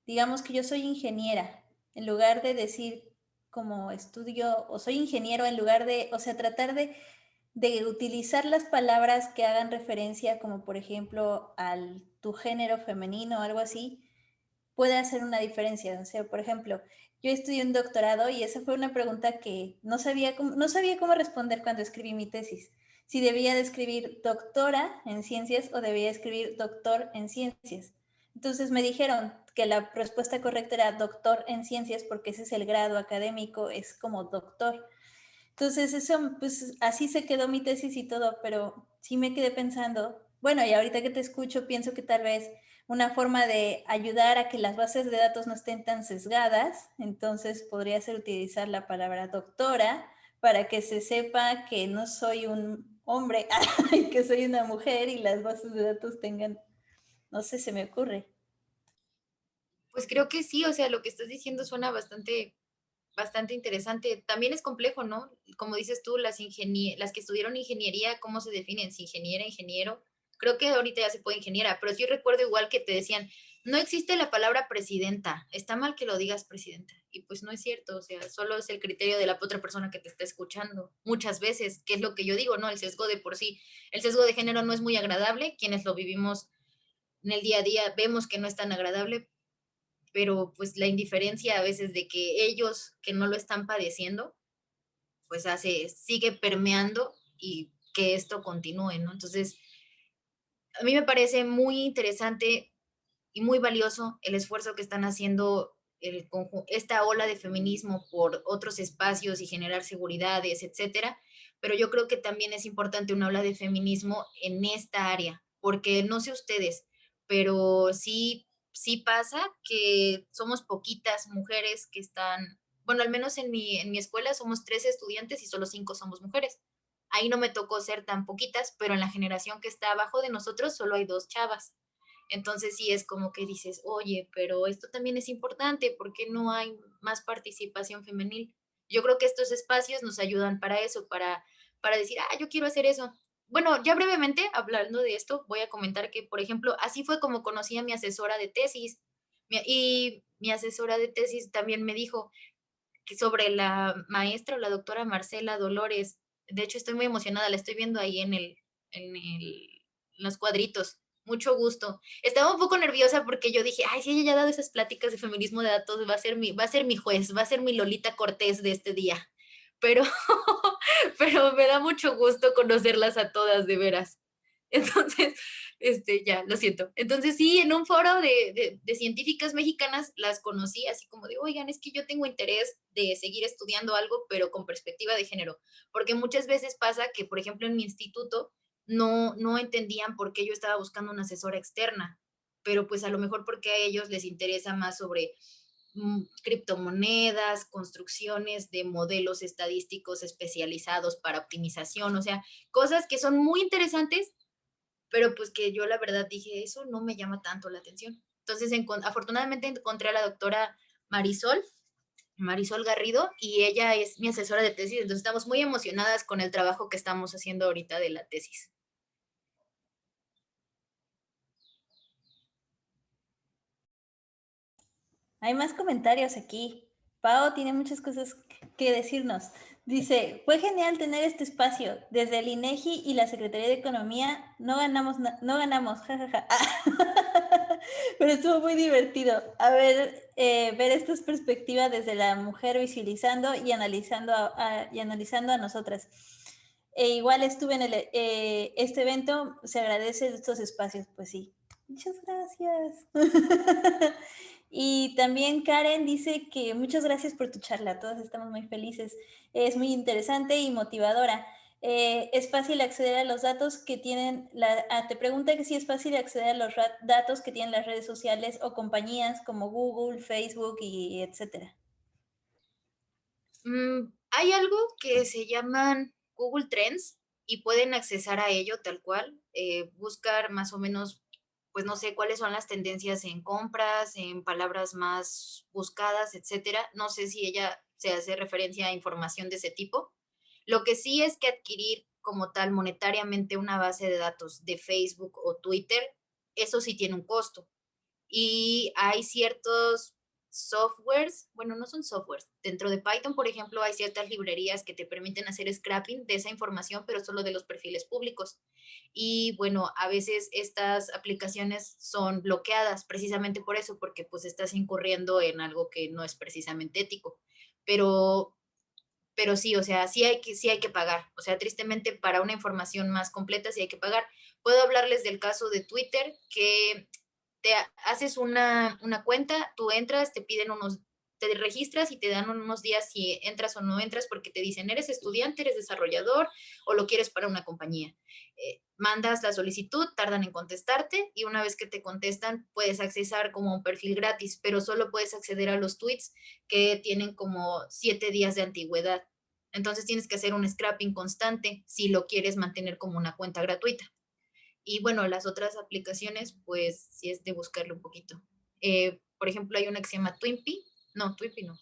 digamos que yo soy ingeniera, en lugar de decir como estudio o soy ingeniero, en lugar de, o sea, tratar de utilizar las palabras que hagan referencia, como por ejemplo al tu género femenino o algo así, puede hacer una diferencia. O sea, por ejemplo, yo estudié un doctorado y esa fue una pregunta que no sabía cómo responder cuando escribí mi tesis. Si debía de escribir doctora en ciencias o debía escribir doctor en ciencias. Entonces me dijeron que la respuesta correcta era doctor en ciencias porque ese es el grado académico, es como doctor. Entonces eso, pues así se quedó mi tesis y todo, pero sí me quedé pensando, bueno, y ahorita que te escucho, pienso que tal vez una forma de ayudar a que las bases de datos no estén tan sesgadas, entonces podría ser utilizar la palabra doctora para que se sepa que no soy un hombre, que soy una mujer y las bases de datos tengan, no sé, se me ocurre. Pues creo que sí, o sea, lo que estás diciendo suena bastante interesante. También es complejo, ¿no? Como dices tú, las que estudiaron ingeniería, ¿cómo se definen? Si ingeniera, ingeniero. Creo que ahorita ya se puede ingeniera, pero sí recuerdo igual que te decían, no existe la palabra presidenta. Está mal que lo digas presidenta. Y pues no es cierto, o sea, solo es el criterio de la otra persona que te está escuchando. Muchas veces, que es lo que yo digo, ¿no? El sesgo de por sí, el sesgo de género no es muy agradable. Quienes lo vivimos en el día a día vemos que no es tan agradable, pero pues la indiferencia a veces de que ellos que no lo están padeciendo, pues sigue permeando y que esto continúe, ¿no? Entonces, a mí me parece muy interesante y muy valioso el esfuerzo que están haciendo esta ola de feminismo por otros espacios y generar seguridades, etcétera, pero yo creo que también es importante una ola de feminismo en esta área, porque no sé ustedes, pero sí pasa que somos poquitas mujeres que están, bueno, al menos en mi escuela somos 13 estudiantes y solo 5 somos mujeres. Ahí no me tocó ser tan poquitas, pero en la generación que está abajo de nosotros solo hay 2 chavas. Entonces sí es como que dices, oye, pero esto también es importante, ¿por qué no hay más participación femenil? Yo creo que estos espacios nos ayudan para eso, para decir, yo quiero hacer eso. Bueno, ya brevemente, hablando de esto, voy a comentar que, por ejemplo, así fue como conocí a mi asesora de tesis. Y mi asesora de tesis también me dijo que sobre la maestra o la doctora Marcela Dolores. De hecho, estoy muy emocionada, la estoy viendo ahí en los cuadritos. Mucho gusto. Estaba un poco nerviosa porque yo dije, ay, si ella ya ha dado esas pláticas de feminismo de datos, va a ser mi juez, va a ser mi Lolita Cortés de este día. Pero, pero me da mucho gusto conocerlas a todas, de veras. Entonces, ya, lo siento. Entonces, sí, en un foro de científicas mexicanas las conocí así como de, oigan, es que yo tengo interés de seguir estudiando algo, pero con perspectiva de género. Porque muchas veces pasa que, por ejemplo, en mi instituto no entendían por qué yo estaba buscando una asesora externa, pero pues a lo mejor porque a ellos les interesa más sobre criptomonedas, construcciones de modelos estadísticos especializados para optimización, o sea, cosas que son muy interesantes, pero pues que yo la verdad dije, eso no me llama tanto la atención. Entonces, afortunadamente encontré a la doctora Marisol Garrido, y ella es mi asesora de tesis, entonces estamos muy emocionadas con el trabajo que estamos haciendo ahorita de la tesis. Hay más comentarios aquí. Pau tiene muchas cosas que decirnos. Dice, fue genial tener este espacio. Desde el INEGI y la Secretaría de Economía no ganamos, jajaja. Pero estuvo muy divertido. A ver, ver estas perspectivas desde la mujer visibilizando y analizando a nosotras. Igual estuve en este evento, se agradece estos espacios, pues sí. Muchas gracias. Y también Karen dice que muchas gracias por tu charla, todos estamos muy felices. Es muy interesante y motivadora. Es fácil acceder a los datos que tienen, te pregunta que si es fácil acceder a los datos que tienen las redes sociales o compañías como Google, Facebook y etcétera. Hay algo que se llaman Google Trends y pueden accesar a ello tal cual, buscar más o menos, pues no sé cuáles son las tendencias en compras, en palabras más buscadas, etcétera. No sé si ella se hace referencia a información de ese tipo. Lo que sí es que adquirir como tal monetariamente una base de datos de Facebook o Twitter, eso sí tiene un costo. Y hay ciertos softwares, bueno, no son softwares. Dentro de Python, por ejemplo, hay ciertas librerías que te permiten hacer scrapping de esa información, pero solo de los perfiles públicos. Y bueno, a veces estas aplicaciones son bloqueadas precisamente por eso, porque pues estás incurriendo en algo que no es precisamente ético. Pero pero sí, o sea, sí hay que pagar. O sea, tristemente para una información más completa sí hay que pagar. Puedo hablarles del caso de Twitter, que te haces una cuenta, tú entras, te registras y te dan unos días si entras o no entras porque te dicen, eres estudiante, eres desarrollador o lo quieres para una compañía. Mandas la solicitud, tardan en contestarte y una vez que te contestan puedes accesar como un perfil gratis, pero solo puedes acceder a los tweets que tienen como 7 días de antigüedad. Entonces tienes que hacer un scrapping constante si lo quieres mantener como una cuenta gratuita. Y bueno, las otras aplicaciones, pues sí es de buscarle un poquito. Por ejemplo, hay una que se llama Twimpy. No, Twimpy no.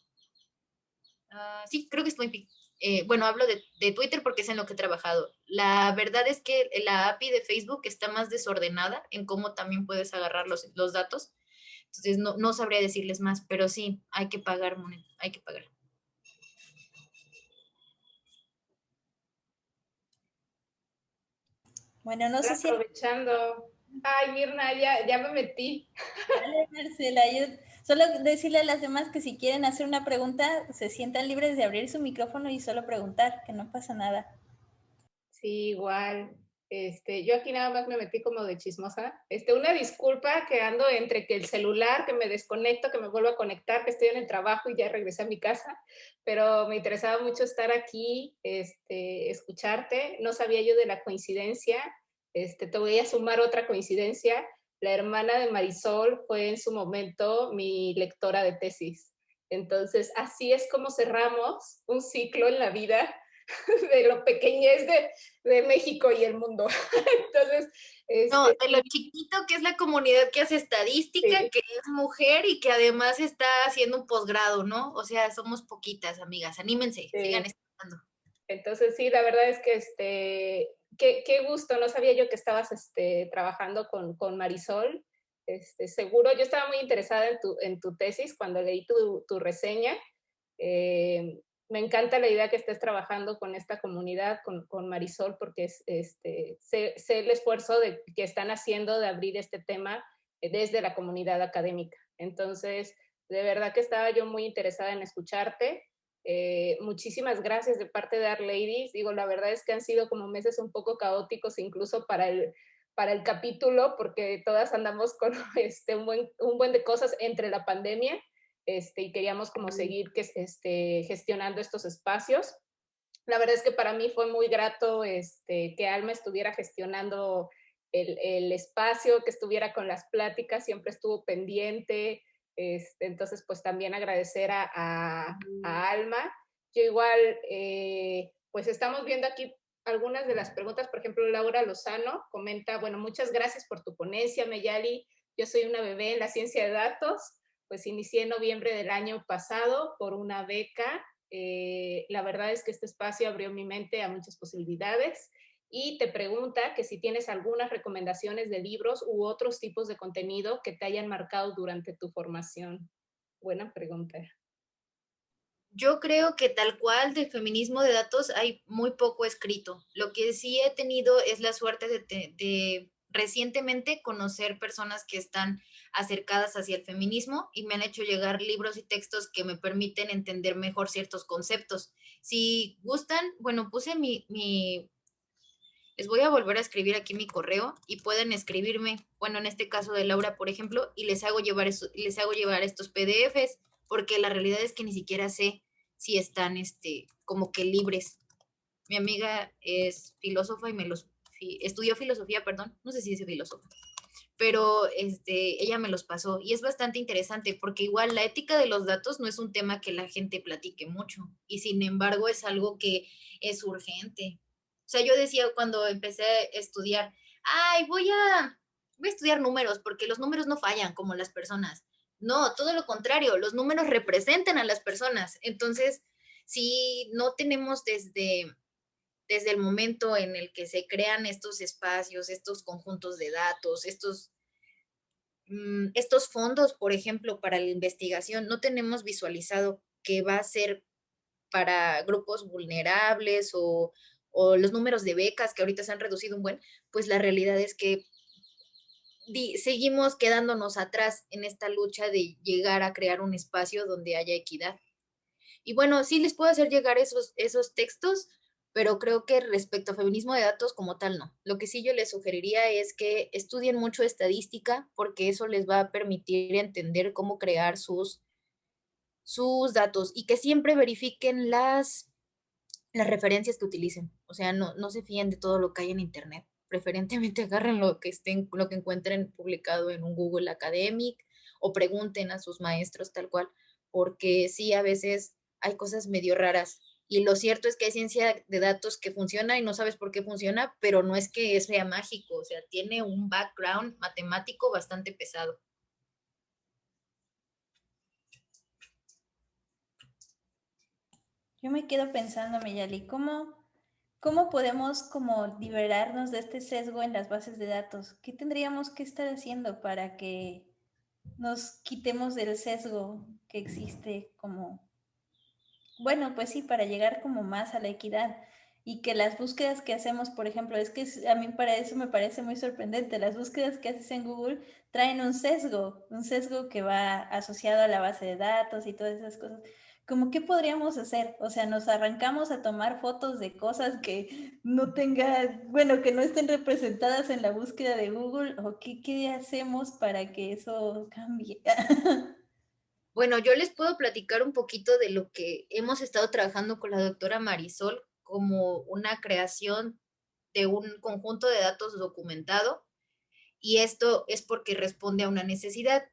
Sí, creo que es Twimpy. Bueno, hablo de Twitter porque es en lo que he trabajado. La verdad es que la API de Facebook está más desordenada en cómo también puedes agarrar los datos. Entonces, no sabría decirles más, pero sí, hay que pagar, hay que pagar. Bueno, no sé si... Aprovechando. Ay, Mirna, ya me metí. Dale, Marcela, solo decirle a las demás que si quieren hacer una pregunta, se sientan libres de abrir su micrófono y solo preguntar, que no pasa nada. Sí, igual. Yo aquí nada más me metí como de chismosa. Una disculpa que ando entre que el celular, que me desconecto, que me vuelvo a conectar, que estoy en el trabajo y ya regresé a mi casa, pero me interesaba mucho estar aquí, escucharte. No sabía yo de la coincidencia. Te voy a sumar otra coincidencia. La hermana de Marisol fue en su momento mi lectora de tesis. Entonces, así es como cerramos un ciclo en la vida de lo pequeñez de México y el mundo. Entonces, No, de lo chiquito que es la comunidad que hace estadística, sí, que es mujer y que además está haciendo un posgrado, ¿no? O sea, somos poquitas, amigas. Anímense, sigan estudiando. Entonces, sí, la verdad es que qué gusto, no sabía yo que estabas trabajando con Marisol. Seguro, yo estaba muy interesada en tu tesis cuando leí tu reseña. Eh, Me encanta la idea que estés trabajando con esta comunidad, con Marisol, porque sé el esfuerzo que están haciendo de abrir este tema desde la comunidad académica. Entonces, de verdad que estaba yo muy interesada en escucharte. Muchísimas gracias de parte de Art Ladies. Digo, la verdad es que han sido como meses un poco caóticos, incluso para el capítulo, porque todas andamos con un buen de cosas entre la pandemia, y queríamos como seguir gestionando estos espacios. La verdad es que para mí fue muy grato que Alma estuviera gestionando el espacio, que estuviera con las pláticas, siempre estuvo pendiente. Entonces, pues también agradecer a Alma. Yo igual, pues estamos viendo aquí algunas de las preguntas. Por ejemplo, Laura Lozano comenta, bueno, muchas gracias por tu ponencia, Meyali. Yo soy una bebé en la ciencia de datos, pues inicié en noviembre del año pasado por una beca. La verdad es que este espacio abrió mi mente a muchas posibilidades y te pregunta que si tienes algunas recomendaciones de libros u otros tipos de contenido que te hayan marcado durante tu formación. Buena pregunta. Yo creo que tal cual de feminismo de datos hay muy poco escrito. Lo que sí he tenido es la suerte de recientemente conocer personas que están acercadas hacia el feminismo y me han hecho llegar libros y textos que me permiten entender mejor ciertos conceptos. Si gustan, bueno, puse les voy a volver a escribir aquí mi correo y pueden escribirme, bueno, en este caso de Laura, por ejemplo, y les hago llevar estos PDFs, porque la realidad es que ni siquiera sé si están como que libres. Mi amiga es filósofa y estudió filosofía, perdón, no sé si dice filósofa, pero ella me los pasó y es bastante interesante porque igual la ética de los datos no es un tema que la gente platique mucho y sin embargo es algo que es urgente. O sea, yo decía cuando empecé a estudiar, ay, voy a estudiar números porque los números no fallan como las personas. No, todo lo contrario, los números representan a las personas. Entonces, si no tenemos desde el momento en el que se crean estos espacios, estos conjuntos de datos, estos fondos, por ejemplo, para la investigación, no tenemos visualizado que va a ser para grupos vulnerables o los números de becas que ahorita se han reducido un buen, pues la realidad es que seguimos quedándonos atrás en esta lucha de llegar a crear un espacio donde haya equidad. Y bueno, sí les puedo hacer llegar esos textos, pero creo que respecto a feminismo de datos como tal, no. Lo que sí yo les sugeriría es que estudien mucho estadística, porque eso les va a permitir entender cómo crear sus datos y que siempre verifiquen las referencias que utilicen. O sea, no se fíen de todo lo que hay en Internet. Preferentemente agarren lo que encuentren publicado en un Google Academic o pregunten a sus maestros tal cual, porque sí, a veces hay cosas medio raras. Y lo cierto es que hay ciencia de datos que funciona y no sabes por qué funciona, pero no es que sea mágico, o sea, tiene un background matemático bastante pesado. Yo me quedo pensando, Miyali, ¿cómo podemos como liberarnos de este sesgo en las bases de datos? ¿Qué tendríamos que estar haciendo para que nos quitemos del sesgo que existe como, bueno, pues sí, para llegar como más a la equidad y que las búsquedas que hacemos, por ejemplo, es que a mí para eso me parece muy sorprendente, las búsquedas que haces en Google traen un sesgo que va asociado a la base de datos y todas esas cosas. ¿Cómo qué podríamos hacer? O sea, nos arrancamos a tomar fotos de cosas que no tengan, bueno, que no estén representadas en la búsqueda de Google, o qué hacemos para que eso cambie. Bueno, yo les puedo platicar un poquito de lo que hemos estado trabajando con la doctora Marisol como una creación de un conjunto de datos documentado, y esto es porque responde a una necesidad.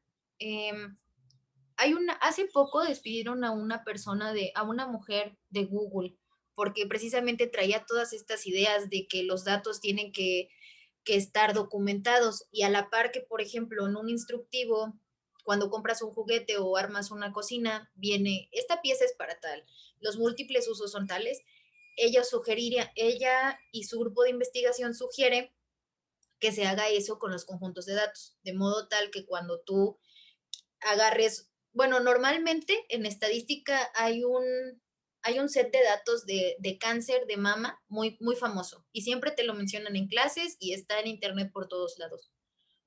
Hace poco despidieron a una persona a una mujer de Google, porque precisamente traía todas estas ideas de que los datos tienen que estar documentados, y a la par que, por ejemplo, en un instructivo, cuando compras un juguete o armas una cocina, viene, esta pieza es para tal, los múltiples usos son tales. Ella y su grupo de investigación sugiere que se haga eso con los conjuntos de datos, de modo tal que cuando tú agarres, bueno, normalmente en estadística hay un set de datos de cáncer de mama muy famoso, y siempre te lo mencionan en clases y está en internet por todos lados.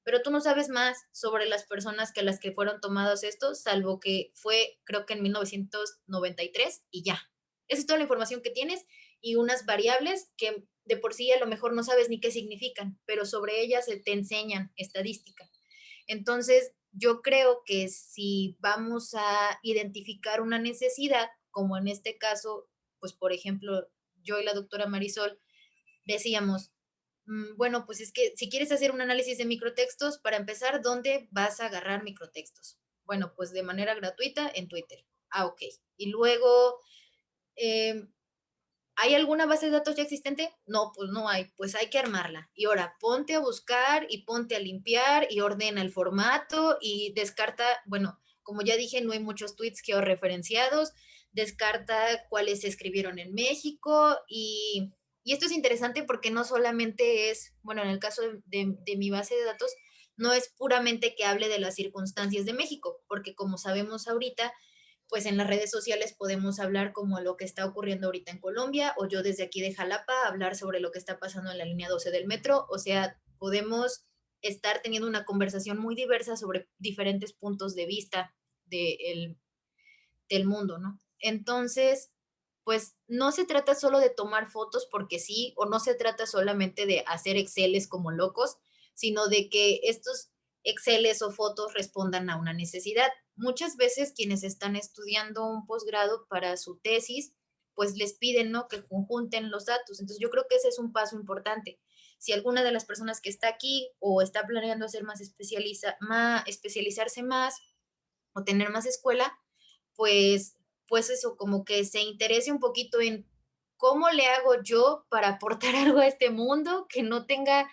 Pero tú no sabes más sobre las personas que a las que fueron tomados estos, salvo que fue, creo que en 1993, y ya. Esa es toda la información que tienes, y unas variables que de por sí a lo mejor no sabes ni qué significan, pero sobre ellas se te enseñan estadística. Entonces, yo creo que si vamos a identificar una necesidad, como en este caso, pues por ejemplo, yo y la doctora Marisol decíamos, bueno, pues es que si quieres hacer un análisis de microtextos, para empezar, ¿dónde vas a agarrar microtextos? Bueno, pues de manera gratuita en Twitter. Ah, ok. Y luego, eh, ¿hay alguna base de datos ya existente? No, pues no hay, pues hay que armarla. Y ahora ponte a buscar y ponte a limpiar y ordena el formato y descarta, bueno, como ya dije, no hay muchos tweets georreferenciados, descarta cuáles se escribieron en México, y esto es interesante porque no solamente es, bueno, en el caso de mi base de datos, no es puramente que hable de las circunstancias de México, porque como sabemos ahorita, pues en las redes sociales podemos hablar como lo que está ocurriendo ahorita en Colombia, o yo desde aquí de Jalapa hablar sobre lo que está pasando en la línea 12 del metro. O sea, podemos estar teniendo una conversación muy diversa sobre diferentes puntos de vista de del mundo, ¿no? Entonces, pues no se trata solo de tomar fotos porque sí, o no se trata solamente de hacer Exceles como locos, sino de que estos Exceles o fotos respondan a una necesidad. Muchas veces quienes están estudiando un posgrado para su tesis, pues les piden, ¿no?, que conjunten los datos. Entonces yo creo que ese es un paso importante. Si alguna de las personas que está aquí o está planeando hacer especializarse más o tener más escuela, pues, pues eso, como que se interese un poquito en cómo le hago yo para aportar algo a este mundo que no tenga,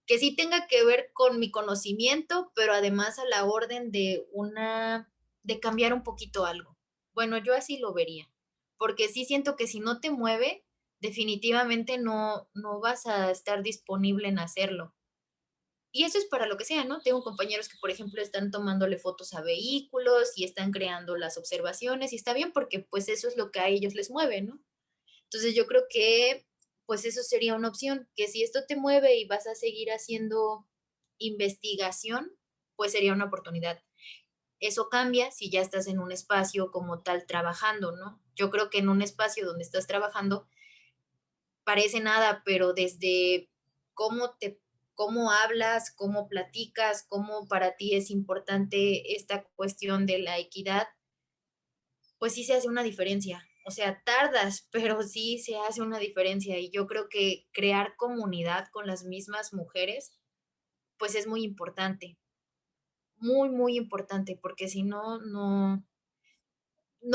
que sí tenga que ver con mi conocimiento, pero además a la orden de cambiar un poquito algo. Bueno, yo así lo vería, porque sí siento que si no te mueve, definitivamente no vas a estar disponible en hacerlo. Y eso es para lo que sea, ¿no? Tengo compañeros que, por ejemplo, están tomándole fotos a vehículos y están creando las observaciones, y está bien porque pues eso es lo que a ellos les mueve, ¿no? Entonces yo creo que pues eso sería una opción, que si esto te mueve y vas a seguir haciendo investigación, pues sería una oportunidad. Eso cambia si ya estás en un espacio como tal trabajando, ¿no? Yo creo que en un espacio donde estás trabajando parece nada, pero desde cómo cómo hablas, cómo platicas, cómo para ti es importante esta cuestión de la equidad, pues sí se hace una diferencia. O sea, tardas, pero sí se hace una diferencia. Y yo creo que crear comunidad con las mismas mujeres, pues es muy importante, muy importante, porque si no, no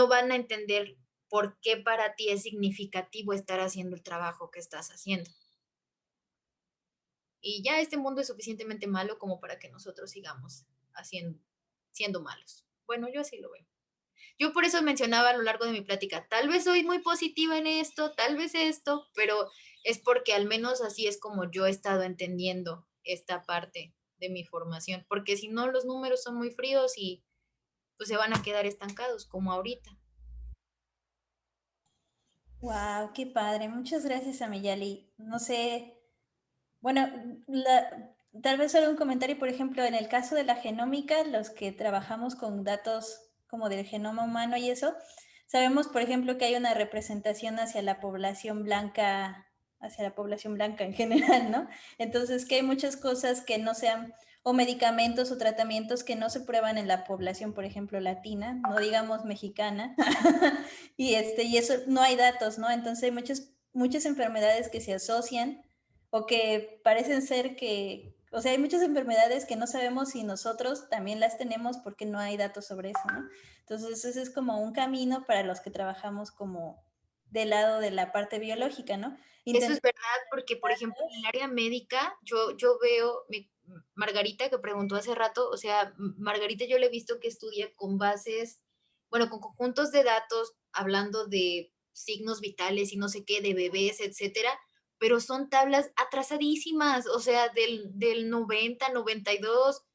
van a entender por qué para ti es significativo estar haciendo el trabajo que estás haciendo. Y ya este mundo es suficientemente malo como para que nosotros sigamos haciendo, siendo malos. Bueno, yo así lo veo. Yo por eso mencionaba a lo largo de mi plática, tal vez soy muy positiva en esto, tal vez esto, pero es porque al menos así es como yo he estado entendiendo esta parte de mi formación, porque si no los números son muy fríos y pues se van a quedar estancados como ahorita. Wow, qué padre. Muchas gracias, Amiyali. No sé, bueno, tal vez solo un comentario, por ejemplo, en el caso de la genómica, los que trabajamos con datos como del genoma humano y eso, sabemos, por ejemplo, que hay una representación hacia la población blanca en general, ¿no? Entonces, que hay muchas cosas que no sean, o medicamentos o tratamientos que no se prueban en la población, por ejemplo, latina, no digamos mexicana, y eso no hay datos, ¿no? Entonces hay muchas enfermedades que se asocian o que parecen ser que, o sea, hay muchas enfermedades que no sabemos si nosotros también las tenemos porque no hay datos sobre eso, ¿no? Entonces, ese es como un camino para los que trabajamos como del lado de la parte biológica, ¿no? Eso es verdad, porque, por ejemplo, en el área médica, yo veo, Margarita que preguntó hace rato, o sea, Margarita yo le he visto que estudia con bases, bueno, con conjuntos de datos, hablando de signos vitales y no sé qué, de bebés, etcétera, pero son tablas atrasadísimas, o sea, del 90, 92,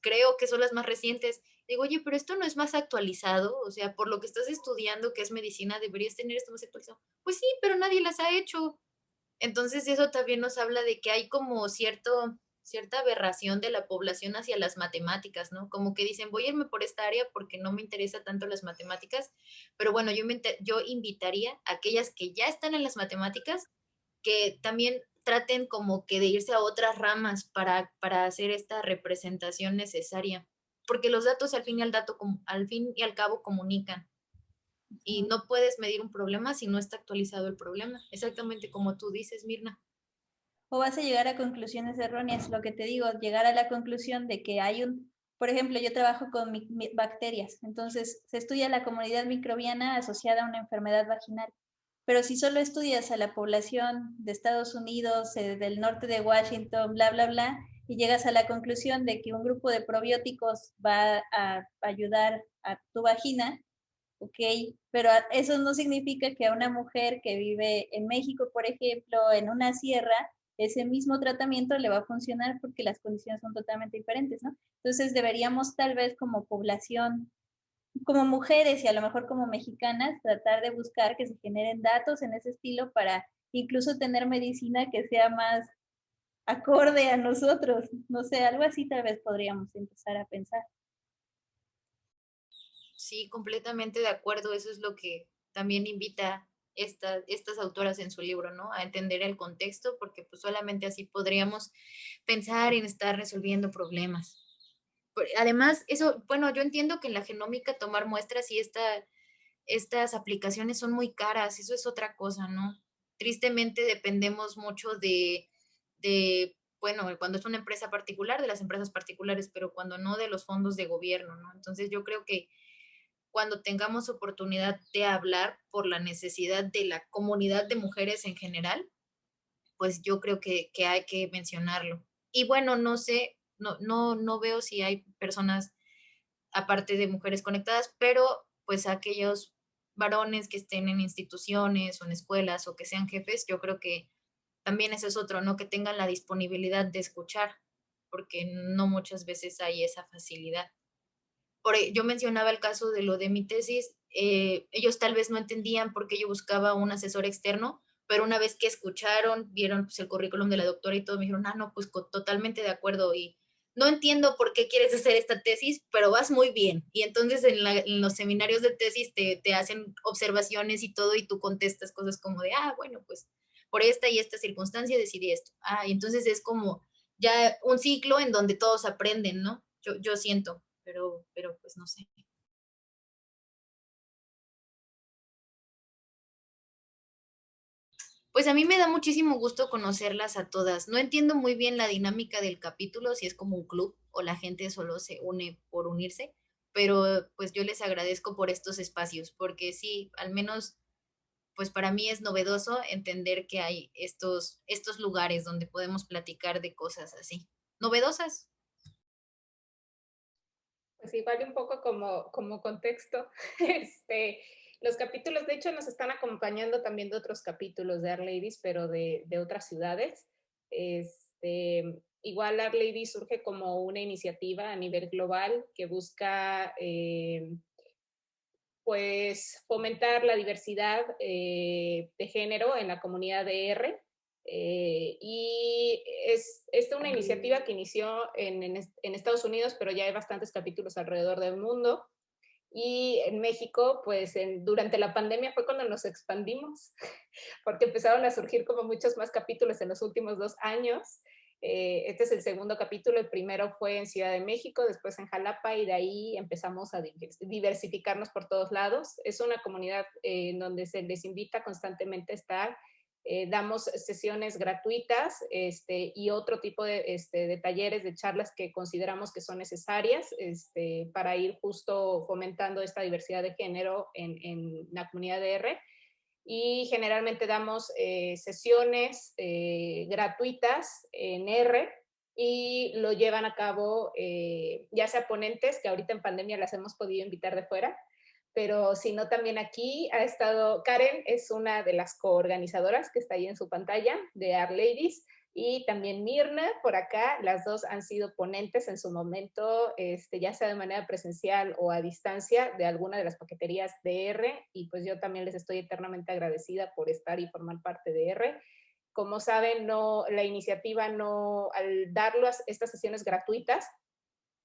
creo que son las más recientes. Digo, oye, pero esto no es más actualizado, o sea, por lo que estás estudiando, que es medicina, deberías tener esto más actualizado. Pues sí, pero nadie las ha hecho. Entonces eso también nos habla de que hay como cierta aberración de la población hacia las matemáticas, ¿no? Como que dicen, voy a irme por esta área porque no me interesa tanto las matemáticas, pero bueno, yo invitaría a aquellas que ya están en las matemáticas que también traten como que de irse a otras ramas para hacer esta representación necesaria, porque los datos al fin y al cabo comunican y no puedes medir un problema si no está actualizado el problema, exactamente como tú dices, Mirna. O vas a llegar a conclusiones erróneas, lo que te digo, llegar a la conclusión de que hay por ejemplo, yo trabajo con bacterias, entonces se estudia la comunidad microbiana asociada a una enfermedad vaginal, pero si solo estudias a la población de Estados Unidos, del norte de Washington, bla, bla, bla, y llegas a la conclusión de que un grupo de probióticos va a ayudar a tu vagina, ok, pero eso no significa que a una mujer que vive en México, por ejemplo, en una sierra, ese mismo tratamiento le va a funcionar porque las condiciones son totalmente diferentes, ¿no? Entonces deberíamos tal vez como población, como mujeres y a lo mejor como mexicanas, tratar de buscar que se generen datos en ese estilo para incluso tener medicina que sea más acorde a nosotros. No sé, algo así tal vez podríamos empezar a pensar. Sí, completamente de acuerdo. Eso es lo que también invita estas autoras en su libro, ¿no? A entender el contexto, porque pues solamente así podríamos pensar en estar resolviendo problemas. Además, eso, bueno, yo entiendo que en la genómica tomar muestras y estas aplicaciones son muy caras, eso es otra cosa, ¿no? Tristemente dependemos mucho bueno, cuando es una empresa particular, de las empresas particulares, pero cuando no, de los fondos de gobierno, ¿no? Entonces yo creo que cuando tengamos oportunidad de hablar por la necesidad de la comunidad de mujeres en general, pues yo creo que hay que mencionarlo. Y bueno, no sé, no veo si hay personas aparte de mujeres conectadas, pero pues aquellos varones que estén en instituciones o en escuelas o que sean jefes, yo creo que también eso es otro, ¿no? Que tengan la disponibilidad de escuchar, porque no muchas veces hay esa facilidad. Yo mencionaba el caso de lo de mi tesis, ellos tal vez no entendían por qué yo buscaba un asesor externo, pero una vez que escucharon, vieron pues, el currículum de la doctora y todo, me dijeron, no, pues totalmente de acuerdo y no entiendo por qué quieres hacer esta tesis, pero vas muy bien. Y entonces en los seminarios de tesis te hacen observaciones y todo y tú contestas cosas como de, bueno, pues por esta y esta circunstancia decidí esto. Y entonces es como ya un ciclo en donde todos aprenden, ¿no? Yo siento, pero pues no sé. Pues a mí me da muchísimo gusto conocerlas a todas. No entiendo muy bien la dinámica del capítulo, si es como un club o la gente solo se une por unirse, pero pues yo les agradezco por estos espacios, porque sí, al menos pues para mí es novedoso entender que hay estos lugares donde podemos platicar de cosas así, novedosas. Pues igual un poco como contexto, los capítulos, de hecho, nos están acompañando también de otros capítulos de Art Ladies, pero de otras ciudades. Igual Art Ladies surge como una iniciativa a nivel global que busca pues fomentar la diversidad de género en la comunidad de R. Y es una iniciativa que inició en Estados Unidos, pero ya hay bastantes capítulos alrededor del mundo. Y en México, pues durante la pandemia fue cuando nos expandimos, porque empezaron a surgir como muchos más capítulos en los últimos 2 años. Este es el segundo capítulo, el primero fue en Ciudad de México, después en Jalapa, y de ahí empezamos a diversificarnos por todos lados. Es una comunidad en donde se les invita constantemente a estar. Damos sesiones gratuitas y otro tipo de talleres, de charlas que consideramos que son necesarias para ir justo fomentando esta diversidad de género en la comunidad de R. Y generalmente damos sesiones gratuitas en R y lo llevan a cabo ya sea ponentes, que ahorita en pandemia las hemos podido invitar de fuera, pero si no, también aquí ha estado Karen, es una de las coorganizadoras que está ahí en su pantalla de Art Ladies, y también Mirna por acá. Las dos han sido ponentes en su momento, ya sea de manera presencial o a distancia, de alguna de las paqueterías de R, y pues yo también les estoy eternamente agradecida por estar y formar parte de R. Como saben, no, la iniciativa no, al dar estas sesiones gratuitas,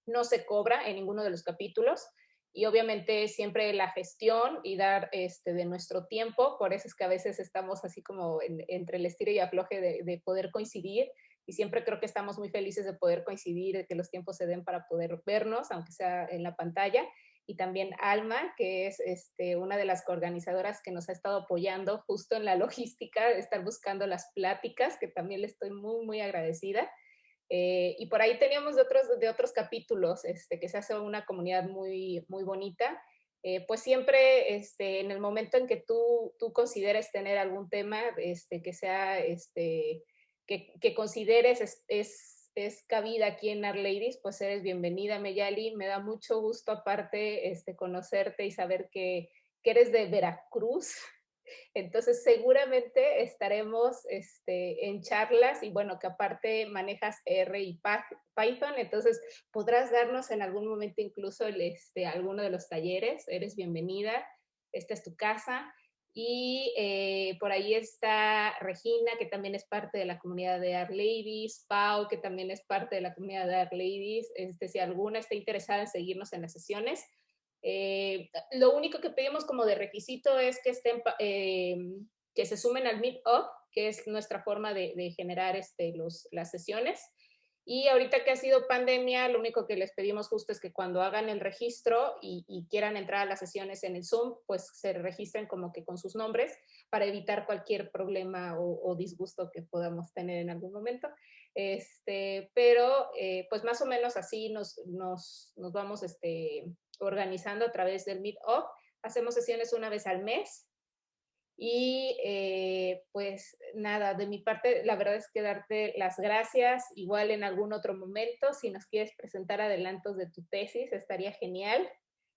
no se cobra en ninguno de los capítulos, y obviamente siempre la gestión y dar de nuestro tiempo. Por eso es que a veces estamos así como entre el estilo y afloje de poder coincidir, y siempre creo que estamos muy felices de poder coincidir, de que los tiempos se den para poder vernos, aunque sea en la pantalla. Y también Alma, que es una de las coorganizadoras que nos ha estado apoyando justo en la logística, de estar buscando las pláticas, que también le estoy muy, muy agradecida. Y por ahí teníamos de otros capítulos, que se hace una comunidad muy, muy bonita. Pues siempre en el momento en que tú consideres tener algún tema que sea, que consideres es cabida aquí en Art Ladies, pues eres bienvenida, Meyali. Me da mucho gusto aparte conocerte y saber que eres de Veracruz. Entonces, seguramente estaremos en charlas, y bueno, que aparte manejas R y Python, entonces podrás darnos en algún momento incluso alguno de los talleres. Eres bienvenida, esta es tu casa. Y por ahí está Regina, que también es parte de la comunidad de Art Ladies, Pau, que también es parte de la comunidad de Art Ladies. Si alguna está interesada en seguirnos en las sesiones, lo único que pedimos como de requisito es que que se sumen al Meetup, que es nuestra forma de generar las sesiones. Y ahorita que ha sido pandemia, lo único que les pedimos justo es que cuando hagan el registro y quieran entrar a las sesiones en el Zoom, pues se registren como que con sus nombres, para evitar cualquier problema o disgusto que podamos tener en algún momento. Pero pues más o menos así nos vamos organizando a través del Meetup. Hacemos sesiones una vez al mes. Y pues nada, de mi parte, la verdad es que darte las gracias. Igual en algún otro momento, si nos quieres presentar adelantos de tu tesis, estaría genial.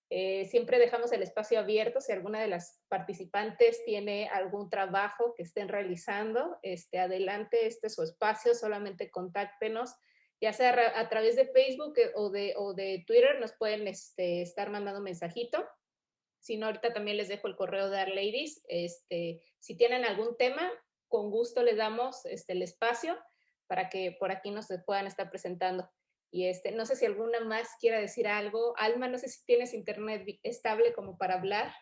Siempre dejamos el espacio abierto. Si alguna de las participantes tiene algún trabajo que estén realizando, adelante, este es su espacio, solamente contáctenos, ya sea a través de Facebook o de Twitter, nos pueden estar mandando un mensajito. Si no, ahorita también les dejo el correo de Art Ladies. Si tienen algún tema, con gusto les damos el espacio para que por aquí nos puedan estar presentando. Y no sé si alguna más quiera decir algo. Alma, no sé si tienes internet estable como para hablar.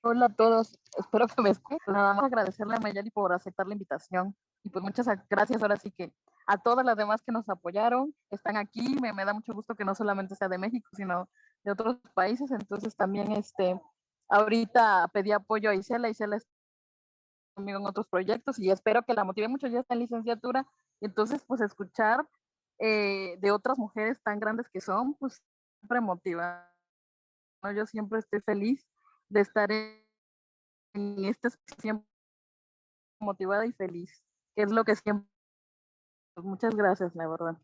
Hola a todos, espero que me escuchen. Nada más agradecerle a Mayali por aceptar la invitación, y pues muchas gracias ahora sí que a todas las demás que nos apoyaron, están aquí. Me da mucho gusto que no solamente sea de México, sino de otros países. Entonces también ahorita pedí apoyo a Isela está conmigo en otros proyectos, y espero que la motive mucho. Ya está en licenciatura, entonces pues escuchar de otras mujeres tan grandes que son, pues siempre motiva, ¿no? Yo siempre estoy feliz de estar en este siempre motivada y feliz, que es lo que siempre. Muchas gracias, la verdad.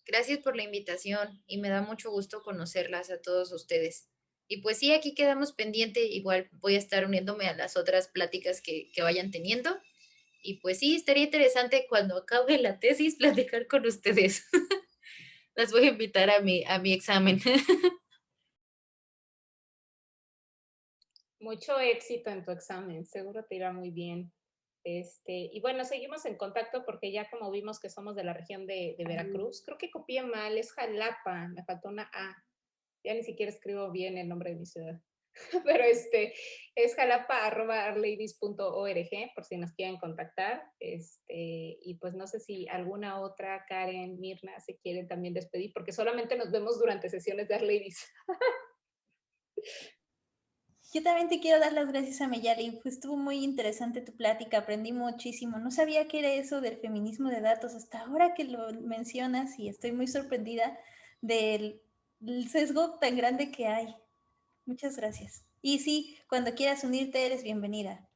Gracias por la invitación y me da mucho gusto conocerlas a todos ustedes. Y pues sí, aquí quedamos pendiente. Igual voy a estar uniéndome a las otras pláticas que vayan teniendo. Y pues sí, estaría interesante cuando acabe la tesis platicar con ustedes. Las voy a invitar a mi examen. Mucho éxito en tu examen, seguro te irá muy bien. Y bueno, seguimos en contacto porque ya como vimos que somos de la región de Veracruz, creo que copié mal, es Jalapa, me faltó una A. Ya ni siquiera escribo bien el nombre de mi ciudad. Pero es jalapa@arladies.org por si nos quieren contactar. Y pues no sé si alguna otra, Karen, Mirna, se quieren también despedir, porque solamente nos vemos durante sesiones de Arladies. Yo también te quiero dar las gracias a Meyali, pues estuvo muy interesante tu plática, aprendí muchísimo. No sabía qué era eso del feminismo de datos hasta ahora que lo mencionas y estoy muy sorprendida del sesgo tan grande que hay. Muchas gracias. Y sí, cuando quieras unirte eres bienvenida.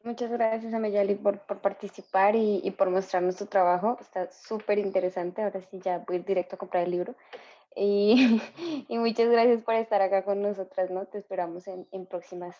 Muchas gracias, Ameyali, por participar y por mostrarnos tu trabajo. Está súper interesante. Ahora sí ya voy a ir directo a comprar el libro. Y, y muchas gracias por estar acá con nosotras, ¿no? Te esperamos en próximas